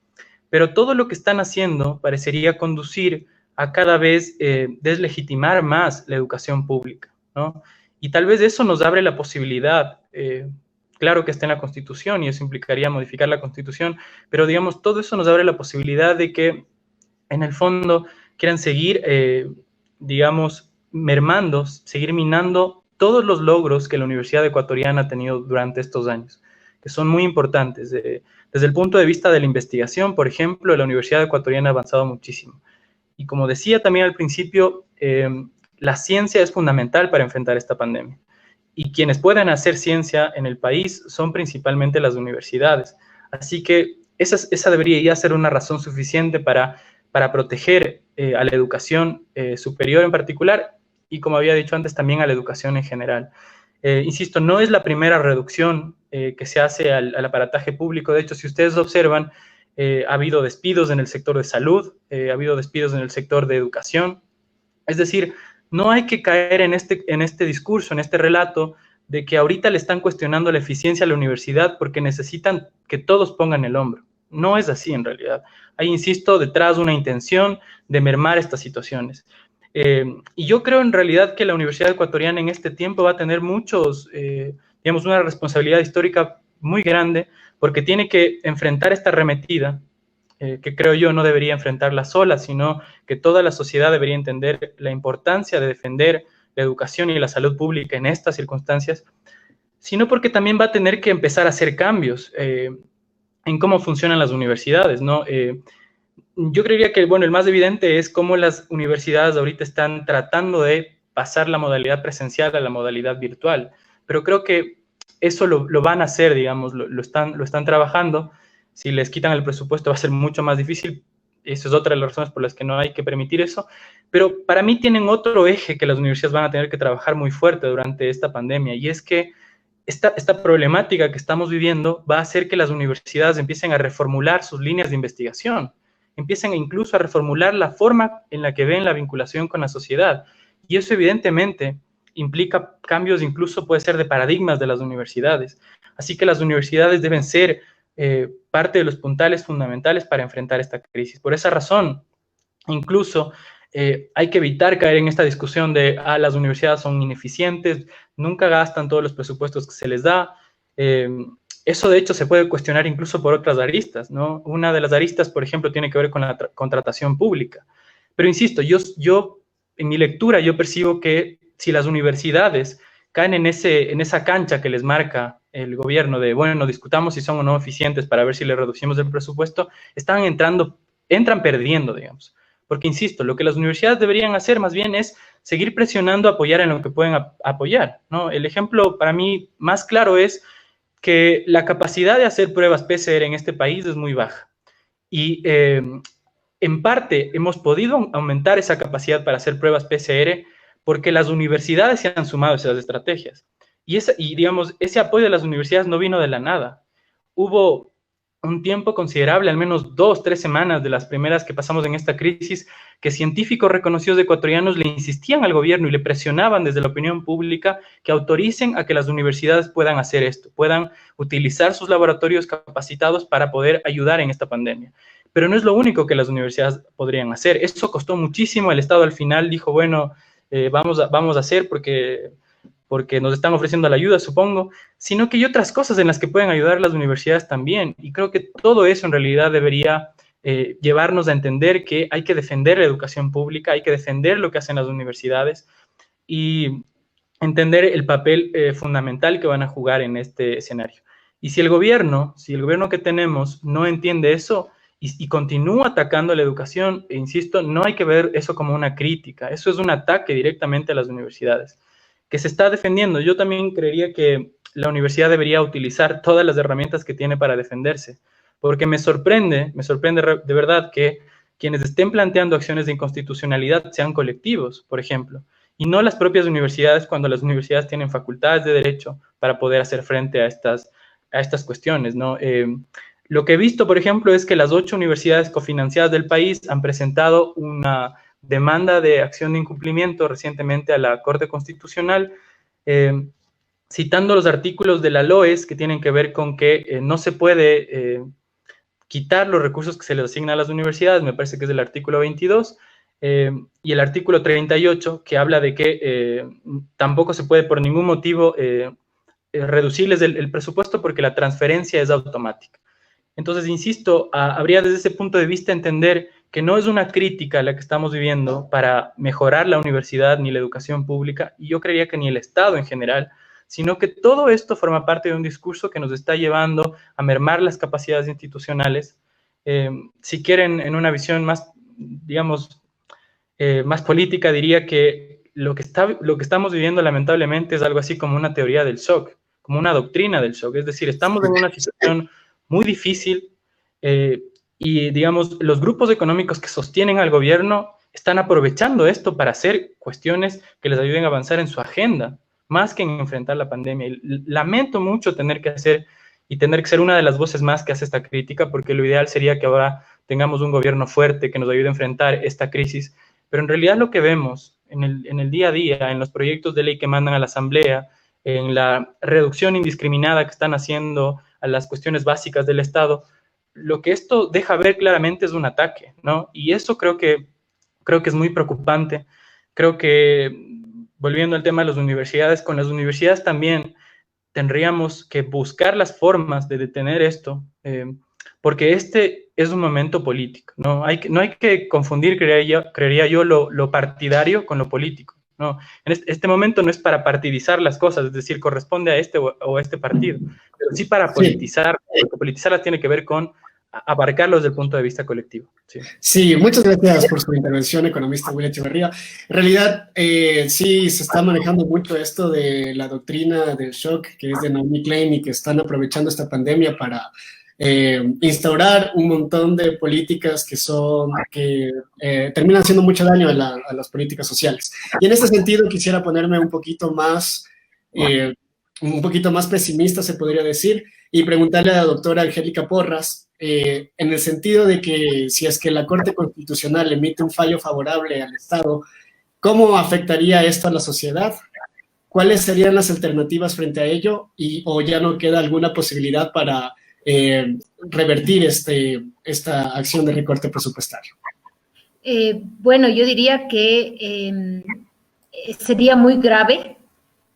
pero todo lo que están haciendo parecería conducir a cada vez deslegitimar más la educación pública, ¿no? Y tal vez eso nos abre la posibilidad, claro que está en la Constitución y eso implicaría modificar la Constitución, pero digamos, todo eso nos abre la posibilidad de que en el fondo quieran seguir, digamos, mermando, seguir minando todos los logros que la Universidad Ecuatoriana ha tenido durante estos años, que son muy importantes. Desde el punto de vista de la investigación, por ejemplo, la Universidad Ecuatoriana ha avanzado muchísimo. Y como decía también al principio, la ciencia es fundamental para enfrentar esta pandemia. Y quienes pueden hacer ciencia en el país son principalmente las universidades. Así que esa debería ya ser una razón suficiente para proteger a la educación superior en particular, y como había dicho antes, también a la educación en general. Insisto, no es la primera reducción que se hace al aparataje público. De hecho, si ustedes observan, ha habido despidos en el sector de salud, ha habido despidos en el sector de educación. Es decir, no hay que caer en este discurso, en este relato, de que ahorita le están cuestionando la eficiencia a la universidad porque necesitan que todos pongan el hombro. No es así en realidad. Hay, insisto, detrás una intención de mermar estas situaciones. Y yo creo en realidad que la Universidad Ecuatoriana en este tiempo va a tener digamos, una responsabilidad histórica muy grande, porque tiene que enfrentar esta arremetida, que creo yo no debería enfrentarla sola, sino que toda la sociedad debería entender la importancia de defender la educación y la salud pública en estas circunstancias, sino porque también va a tener que empezar a hacer cambios en cómo funcionan las universidades, ¿no? yo creería que, bueno, el más evidente es cómo las universidades ahorita están tratando de pasar la modalidad presencial a la modalidad virtual, pero creo que eso lo van a hacer, digamos, lo están trabajando. Si les quitan el presupuesto va a ser mucho más difícil. Eso es otra de las razones por las que no hay que permitir eso. Pero para mí tienen otro eje que las universidades van a tener que trabajar muy fuerte durante esta pandemia, y es que esta problemática que estamos viviendo va a hacer que las universidades empiecen a reformular sus líneas de investigación, empiecen incluso a reformular la forma en la que ven la vinculación con la sociedad. Y eso evidentemente implica cambios, incluso puede ser de paradigmas de las universidades. Así que las universidades deben ser parte de los puntales fundamentales para enfrentar esta crisis. Por esa razón, incluso hay que evitar caer en esta discusión de las universidades son ineficientes, nunca gastan todos los presupuestos que se les da. Eso de hecho se puede cuestionar incluso por otras aristas, ¿no? Una de las aristas, por ejemplo, tiene que ver con la contratación pública. Pero insisto, yo en mi lectura yo percibo que si las universidades caen en esa cancha que les marca el gobierno de, bueno, discutamos si son o no eficientes para ver si le reducimos el presupuesto, entran perdiendo, digamos. Porque, insisto, lo que las universidades deberían hacer más bien es seguir presionando, apoyar en lo que pueden apoyar, ¿no? El ejemplo para mí más claro es que la capacidad de hacer pruebas PCR en este país es muy baja. Y en parte hemos podido aumentar esa capacidad para hacer pruebas PCR porque las universidades se han sumado a esas estrategias. Y digamos, ese apoyo de las universidades no vino de la nada. Hubo un tiempo considerable, al menos 2, 3 semanas de las primeras que pasamos en esta crisis, que científicos reconocidos ecuatorianos le insistían al gobierno y le presionaban desde la opinión pública que autoricen a que las universidades puedan hacer esto, puedan utilizar sus laboratorios capacitados para poder ayudar en esta pandemia. Pero no es lo único que las universidades podrían hacer. Eso costó muchísimo. El Estado al final dijo, bueno, vamos a hacer porque nos están ofreciendo la ayuda, supongo, sino que hay otras cosas en las que pueden ayudar las universidades también. Y creo que todo eso en realidad debería llevarnos a entender que hay que defender la educación pública, hay que defender lo que hacen las universidades y entender el papel fundamental que van a jugar en este escenario. Y si el gobierno que tenemos no entiende eso y continúa atacando la educación, e insisto, no hay que ver eso como una crítica, eso es un ataque directamente a las universidades, que se está defendiendo. Yo también creería que la universidad debería utilizar todas las herramientas que tiene para defenderse, porque me sorprende de verdad que quienes estén planteando acciones de inconstitucionalidad sean colectivos, por ejemplo, y no las propias universidades, cuando las universidades tienen facultades de derecho para poder hacer frente a estas cuestiones, ¿no? Lo que he visto, por ejemplo, es que las 8 universidades cofinanciadas del país han presentado una demanda de acción de incumplimiento recientemente a la Corte Constitucional, citando los artículos de la LOES que tienen que ver con que no se puede quitar los recursos que se les asignan a las universidades, me parece que es el artículo 22, y el artículo 38, que habla de que tampoco se puede por ningún motivo reducirles el presupuesto porque la transferencia es automática. Entonces, insisto, habría desde ese punto de vista entender que no es una crítica la que estamos viviendo para mejorar la universidad ni la educación pública, y yo creería que ni el Estado en general, sino que todo esto forma parte de un discurso que nos está llevando a mermar las capacidades institucionales. Si quieren, en una visión más, digamos, más política, diría que lo que estamos viviendo lamentablemente es algo así como una teoría del shock, como una doctrina del shock, es decir, estamos en una situación muy difícil y, digamos, los grupos económicos que sostienen al gobierno están aprovechando esto para hacer cuestiones que les ayuden a avanzar en su agenda, más que en enfrentar la pandemia. Y lamento mucho tener que hacer y tener que ser una de las voces más que hace esta crítica, porque lo ideal sería que ahora tengamos un gobierno fuerte que nos ayude a enfrentar esta crisis, pero en realidad lo que vemos en el día a día, en los proyectos de ley que mandan a la Asamblea, en la reducción indiscriminada que están haciendo a las cuestiones básicas del Estado, lo que esto deja ver claramente es un ataque, ¿no? Y eso creo que es muy preocupante. Creo que, volviendo al tema de las universidades, con las universidades también tendríamos que buscar las formas de detener esto, porque este es un momento político, ¿no? No hay que confundir, creería yo, lo partidario con lo político, ¿no? En este momento no es para partidizar las cosas, es decir, corresponde a este o a este partido, pero sí para politizar, porque politizarlas tiene que ver con abarcarlo desde el punto de vista colectivo. Sí,
sí, muchas gracias por su intervención, economista William Echeverría. En realidad, sí, se está manejando mucho esto de la doctrina del shock, que es de Naomi Klein, y que están aprovechando esta pandemia para instaurar un montón de políticas que terminan haciendo mucho daño a las políticas sociales. Y en ese sentido quisiera ponerme un poquito más pesimista, se podría decir, y preguntarle a la doctora Angélica Porras, en el sentido de que si es que la Corte Constitucional emite un fallo favorable al Estado, ¿cómo afectaría esto a la sociedad? ¿Cuáles serían las alternativas frente a ello? ¿O ya no queda alguna posibilidad para revertir esta acción de recorte presupuestario?
Bueno, yo diría que sería muy grave,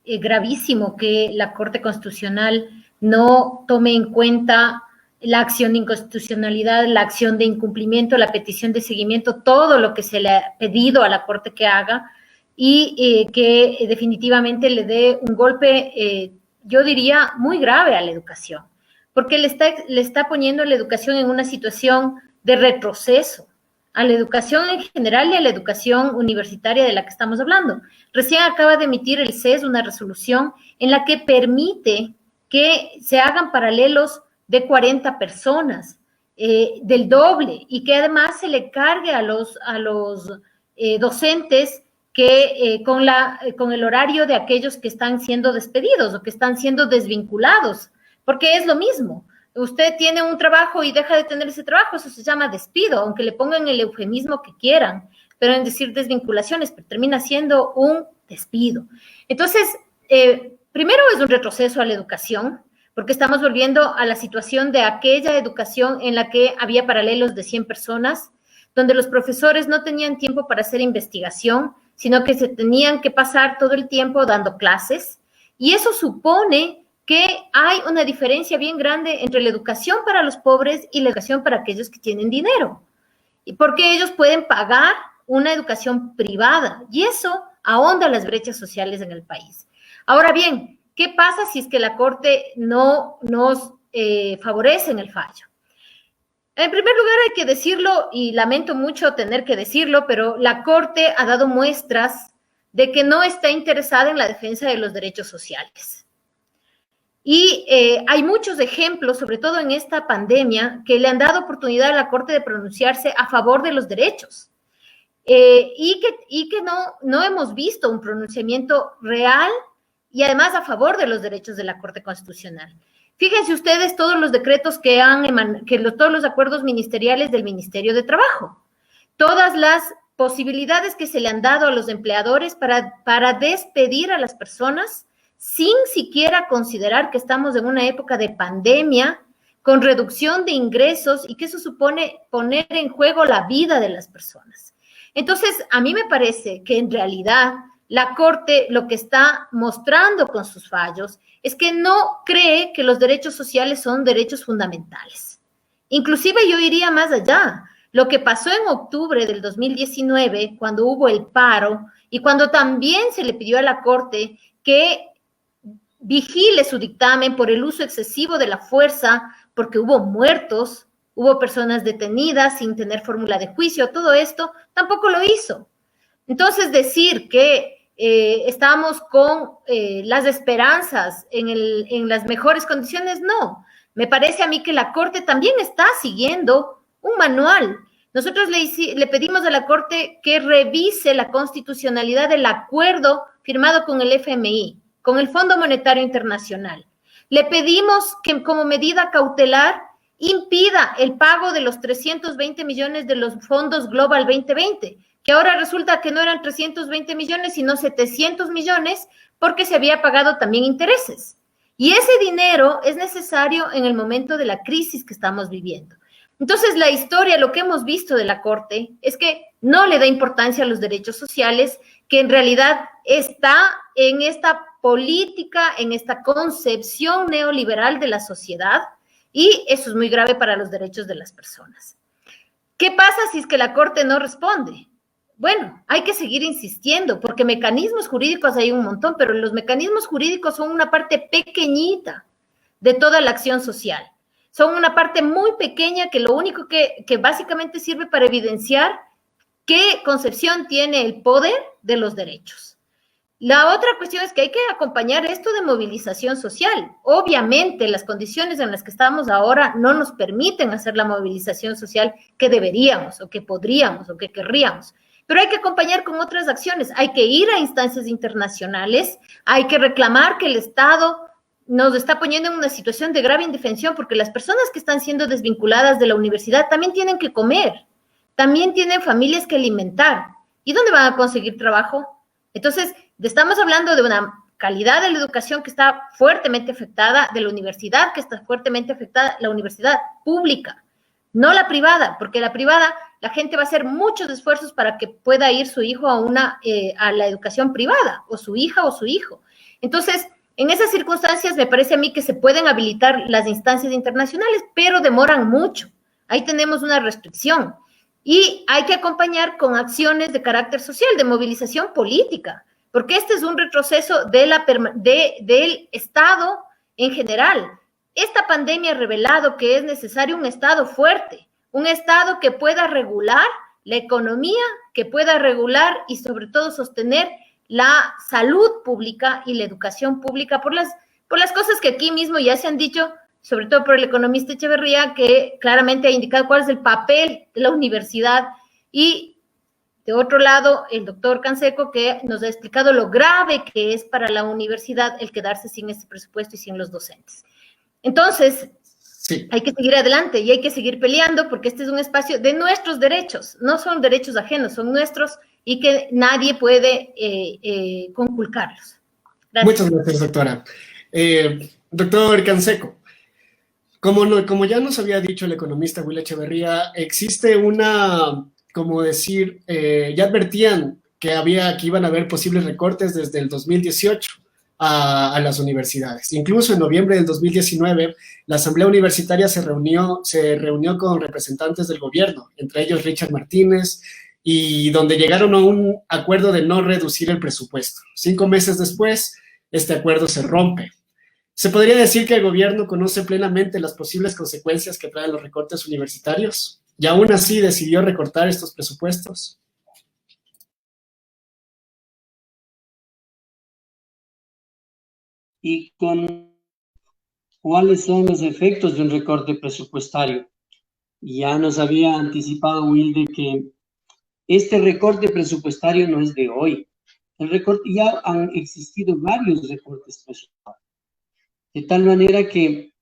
gravísimo que la Corte Constitucional no tome en cuenta la acción de inconstitucionalidad, la acción de incumplimiento, la petición de seguimiento, todo lo que se le ha pedido a la Corte que haga, y que definitivamente le dé un golpe, yo diría, muy grave a la educación, porque le está poniendo a la educación en una situación de retroceso, a la educación en general y a la educación universitaria de la que estamos hablando. Recién acaba de emitir el CES una resolución en la que permite que se hagan paralelos de 40 personas, del doble, y que además se le cargue a los docentes que con el horario de aquellos que están siendo despedidos o que están siendo desvinculados, porque es lo mismo. Usted tiene un trabajo y deja de tener ese trabajo, eso se llama despido, aunque le pongan el eufemismo que quieran, pero en decir desvinculaciones, pero termina siendo un despido. Entonces, primero es un retroceso a la educación, porque estamos volviendo a la situación de aquella educación en la que había paralelos de 100 personas, donde los profesores no tenían tiempo para hacer investigación, sino que se tenían que pasar todo el tiempo dando clases, y eso supone que hay una diferencia bien grande entre la educación para los pobres y la educación para aquellos que tienen dinero, y porque ellos pueden pagar una educación privada, y eso ahonda las brechas sociales en el país. Ahora bien, ¿qué pasa si es que la Corte no nos favorece en el fallo? En primer lugar, hay que decirlo, y lamento mucho tener que decirlo, pero la Corte ha dado muestras de que no está interesada en la defensa de los derechos sociales. Y hay muchos ejemplos, sobre todo en esta pandemia, que le han dado oportunidad a la Corte de pronunciarse a favor de los derechos. Y que no hemos visto un pronunciamiento real y además a favor de los derechos de la Corte Constitucional. Fíjense ustedes todos los decretos todos los acuerdos ministeriales del Ministerio de Trabajo, todas las posibilidades que se le han dado a los empleadores para despedir a las personas sin siquiera considerar que estamos en una época de pandemia, con reducción de ingresos, y que eso supone poner en juego la vida de las personas. Entonces, a mí me parece que en realidad la Corte lo que está mostrando con sus fallos es que no cree que los derechos sociales son derechos fundamentales. Inclusive yo iría más allá. Lo que pasó en octubre del 2019, cuando hubo el paro y cuando también se le pidió a la Corte que vigile su dictamen por el uso excesivo de la fuerza, porque hubo muertos, hubo personas detenidas sin tener fórmula de juicio, todo esto tampoco lo hizo. Entonces, decir que estamos con las esperanzas en las mejores condiciones, no. Me parece a mí que la Corte también está siguiendo un manual. Nosotros le pedimos a la Corte que revise la constitucionalidad del acuerdo firmado con el FMI, con el Fondo Monetario Internacional. Le pedimos que como medida cautelar impida el pago de los 320 millones de los fondos Global 2020, que ahora resulta que no eran 320 millones, sino 700 millones, porque se había pagado también intereses. Y ese dinero es necesario en el momento de la crisis que estamos viviendo. Entonces, la historia, lo que hemos visto de la Corte, es que no le da importancia a los derechos sociales, que en realidad está en esta política, en esta concepción neoliberal de la sociedad, y eso es muy grave para los derechos de las personas. ¿Qué pasa si es que la Corte no responde? Bueno, hay que seguir insistiendo, porque mecanismos jurídicos hay un montón, pero los mecanismos jurídicos son una parte pequeñita de toda la acción social. son una parte muy pequeña que lo único que básicamente sirve para evidenciar qué concepción tiene el poder de los derechos. La otra cuestión es que hay que acompañar esto de movilización social. Obviamente, las condiciones en las que estamos ahora no nos permiten hacer la movilización social que deberíamos, o que podríamos, o que querríamos. Pero hay que acompañar con otras acciones. Hay que ir a instancias internacionales, hay que reclamar que el Estado nos está poniendo en una situación de grave indefensión, porque las personas que están siendo desvinculadas de la universidad también tienen que comer, también tienen familias que alimentar. ¿Y dónde van a conseguir trabajo? Entonces, estamos hablando de una calidad de la educación que está fuertemente afectada, de la universidad que está fuertemente afectada, la universidad pública, no la privada, porque la privada, la gente va a hacer muchos esfuerzos para que pueda ir su hijo a la educación privada, o su hija o su hijo. Entonces, en esas circunstancias me parece a mí que se pueden habilitar las instancias internacionales, pero demoran mucho. Ahí tenemos una restricción. Y hay que acompañar con acciones de carácter social, de movilización política, porque este es un retroceso del Estado en general. Esta pandemia ha revelado que es necesario un Estado fuerte, un Estado que pueda regular la economía, que pueda regular y sobre todo sostener la salud pública y la educación pública por las cosas que aquí mismo ya se han dicho, sobre todo por el economista Echeverría, que claramente ha indicado cuál es el papel de la universidad, y de otro lado, el doctor Canseco, que nos ha explicado lo grave que es para la universidad el quedarse sin este presupuesto y sin los docentes. Entonces, sí, hay que seguir adelante y hay que seguir peleando, porque este es un espacio de nuestros derechos, no son derechos ajenos, son nuestros, y que nadie puede conculcarlos.
Gracias. Muchas gracias, doctora. Doctor Canseco, como ya nos había dicho el economista Will Echeverría, existe una, como decir, ya advertían que iban a haber posibles recortes desde el 2018 a las universidades. Incluso en noviembre del 2019, la Asamblea Universitaria se reunió con representantes del gobierno, entre ellos Richard Martínez, y donde llegaron a un acuerdo de no reducir el presupuesto. 5 meses después, este acuerdo se rompe. ¿Se podría decir que el gobierno conoce plenamente las posibles consecuencias que traen los recortes universitarios y aún así decidió recortar estos presupuestos?
¿Y cuáles son los efectos de un recorte presupuestario? Ya nos había anticipado Will de que este recorte presupuestario no es de hoy. Ya han existido varios recortes presupuestarios. De tal manera que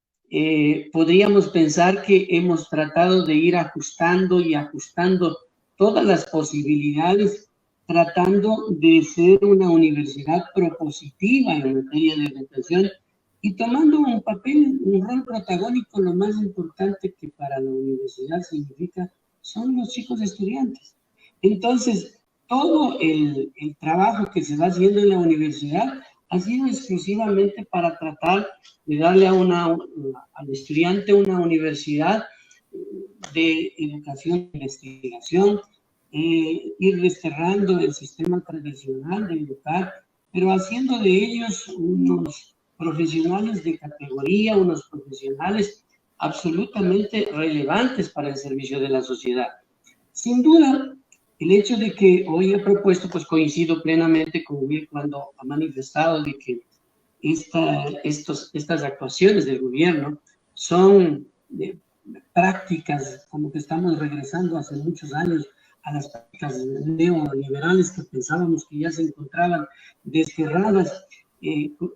podríamos pensar que hemos tratado de ir ajustando y ajustando todas las posibilidades, tratando de ser una universidad propositiva en materia de educación y tomando un rol protagónico. Lo más importante que para la universidad significa son los chicos estudiantes. Entonces, todo el trabajo que se va haciendo en la universidad ha sido exclusivamente para tratar de darle al estudiante una universidad de educación e investigación, ir desterrando el sistema tradicional de educar, pero haciendo de ellos unos profesionales de categoría, unos profesionales absolutamente relevantes para el servicio de la sociedad. Sin duda, el hecho de que hoy he propuesto, pues coincido plenamente con Will cuando ha manifestado de que estas actuaciones del gobierno son prácticas como que estamos regresando hace muchos años a las prácticas neoliberales que pensábamos que ya se encontraban desterradas.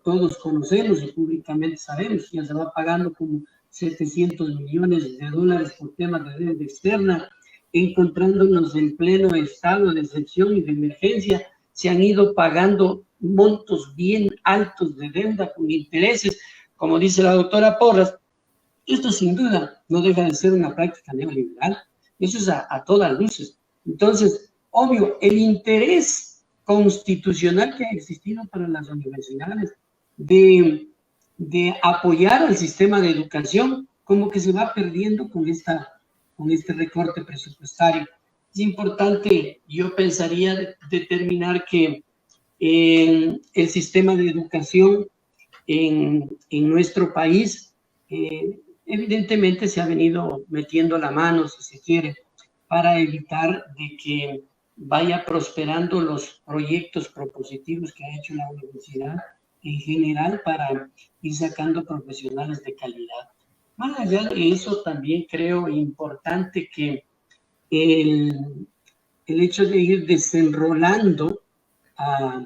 Todos conocemos y públicamente sabemos que ya se va pagando como 700 millones de dólares por temas de deuda externa. Encontrándonos en pleno estado de excepción y de emergencia, se han ido pagando montos bien altos de deuda con intereses, como dice la doctora Porras. Esto sin duda no deja de ser una práctica neoliberal, eso es a todas luces. Entonces, obvio, el interés constitucional que ha existido para las universidades de apoyar al sistema de educación, como que se va perdiendo con este recorte presupuestario. Es importante, yo pensaría, determinar que el sistema de educación en nuestro país evidentemente se ha venido metiendo la mano, si se quiere, para evitar de que vaya prosperando los proyectos propositivos que ha hecho la universidad en general para ir sacando profesionales de calidad. Más allá de eso, también creo importante que el hecho de ir desenrolando a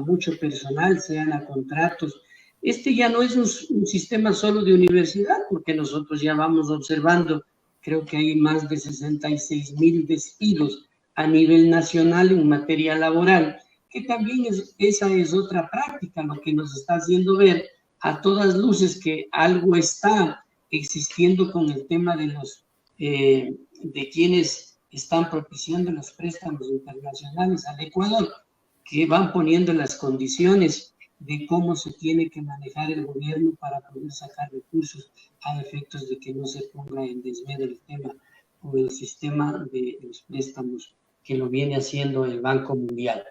mucho personal, sean a contratos, ya no es un sistema solo de universidad, porque nosotros ya vamos observando, creo que hay más de 66,000 despidos a nivel nacional en materia laboral, que también esa es otra práctica, lo que nos está haciendo ver a todas luces que algo está existiendo con el tema de quienes están propiciando los préstamos internacionales al Ecuador, que van poniendo las condiciones de cómo se tiene que manejar el gobierno para poder sacar recursos a efectos de que no se ponga en desmedro el tema o el sistema de los préstamos que lo viene haciendo el Banco Mundial.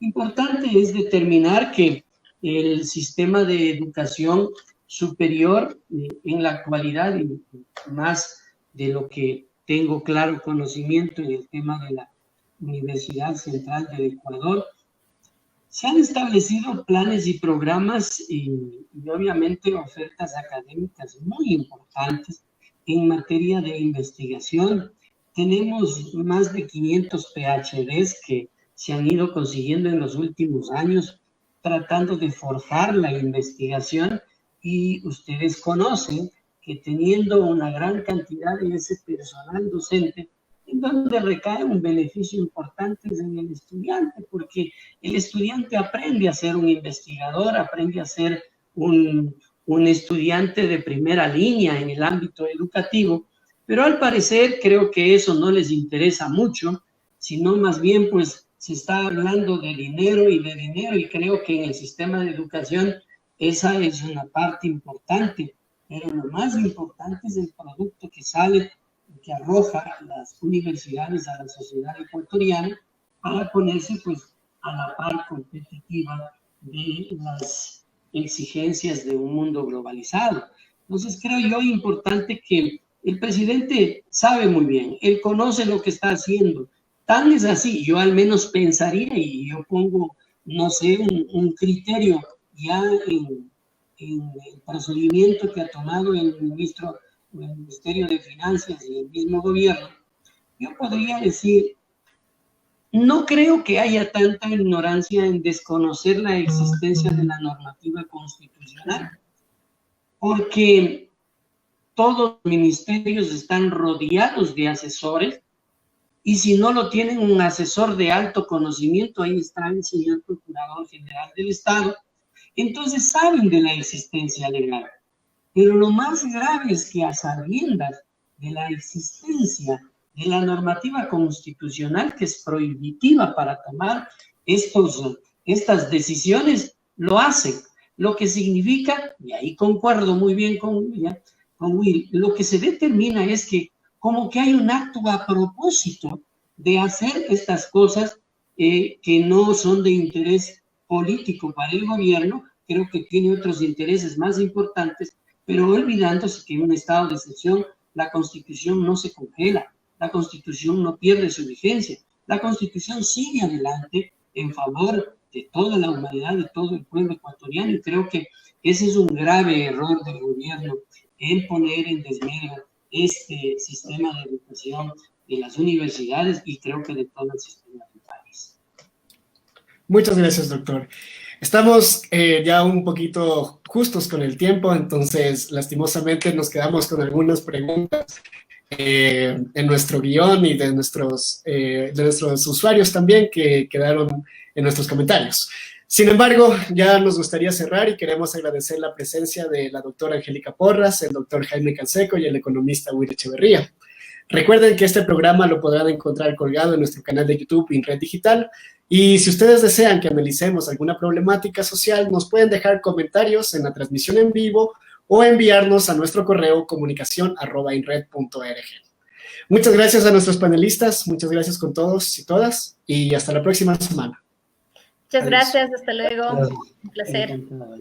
Importante es determinar que el sistema de educación superior en la actualidad, y más de lo que tengo claro conocimiento en el tema de la Universidad Central del Ecuador, se han establecido planes y programas y obviamente ofertas académicas muy importantes en materia de investigación. Tenemos más de 500 PhDs que se han ido consiguiendo en los últimos años tratando de forjar la investigación, y ustedes conocen que teniendo una gran cantidad de ese personal docente, en donde recae un beneficio importante en el estudiante, porque el estudiante aprende a ser un investigador, aprende a ser un estudiante de primera línea en el ámbito educativo, pero al parecer creo que eso no les interesa mucho, sino más bien pues se está hablando de dinero, y creo que en el sistema de educación esa es una parte importante, pero lo más importante es el producto que sale, que arroja las universidades a la sociedad ecuatoriana para ponerse pues a la par competitiva de las exigencias de un mundo globalizado. Entonces creo yo importante que el presidente sabe muy bien, él conoce lo que está haciendo, tan es así, yo al menos pensaría, y yo pongo, no sé, un criterio ya en el procedimiento que ha tomado el Ministerio de Finanzas y el mismo gobierno, yo podría decir, no creo que haya tanta ignorancia en desconocer la existencia de la normativa constitucional, porque todos los ministerios están rodeados de asesores, y si no lo tienen un asesor de alto conocimiento, ahí está el señor Procurador General del Estado, entonces saben de la existencia legal. Pero lo más grave es que a sabiendas de la existencia de la normativa constitucional, que es prohibitiva para tomar estas decisiones, lo hacen. Lo que significa, y ahí concuerdo muy bien con Will, lo que se determina es que como que hay un acto a propósito de hacer estas cosas que no son de interés político para el gobierno, creo que tiene otros intereses más importantes, pero olvidándose que en un estado de excepción la Constitución no se congela, la Constitución no pierde su vigencia, la Constitución sigue adelante en favor de toda la humanidad, de todo el pueblo ecuatoriano, y creo que ese es un grave error del gobierno en poner en desmedro este sistema de educación de las universidades y creo que de todo el sistema del país.
Muchas gracias, doctor. Estamos ya un poquito justos con el tiempo, entonces lastimosamente nos quedamos con algunas preguntas en nuestro guión y de nuestros usuarios también que quedaron en nuestros comentarios. Sin embargo, ya nos gustaría cerrar y queremos agradecer la presencia de la doctora Angélica Porras, el doctor Jaime Canseco y el economista Will Echeverría. Recuerden que este programa lo podrán encontrar colgado en nuestro canal de YouTube INRED Digital, y si ustedes desean que analicemos alguna problemática social, nos pueden dejar comentarios en la transmisión en vivo o enviarnos a nuestro correo comunicación@inred.org. Muchas gracias a nuestros panelistas, muchas gracias con todos y todas, y hasta la próxima semana.
Muchas gracias, hasta luego. Un placer.
Encantado.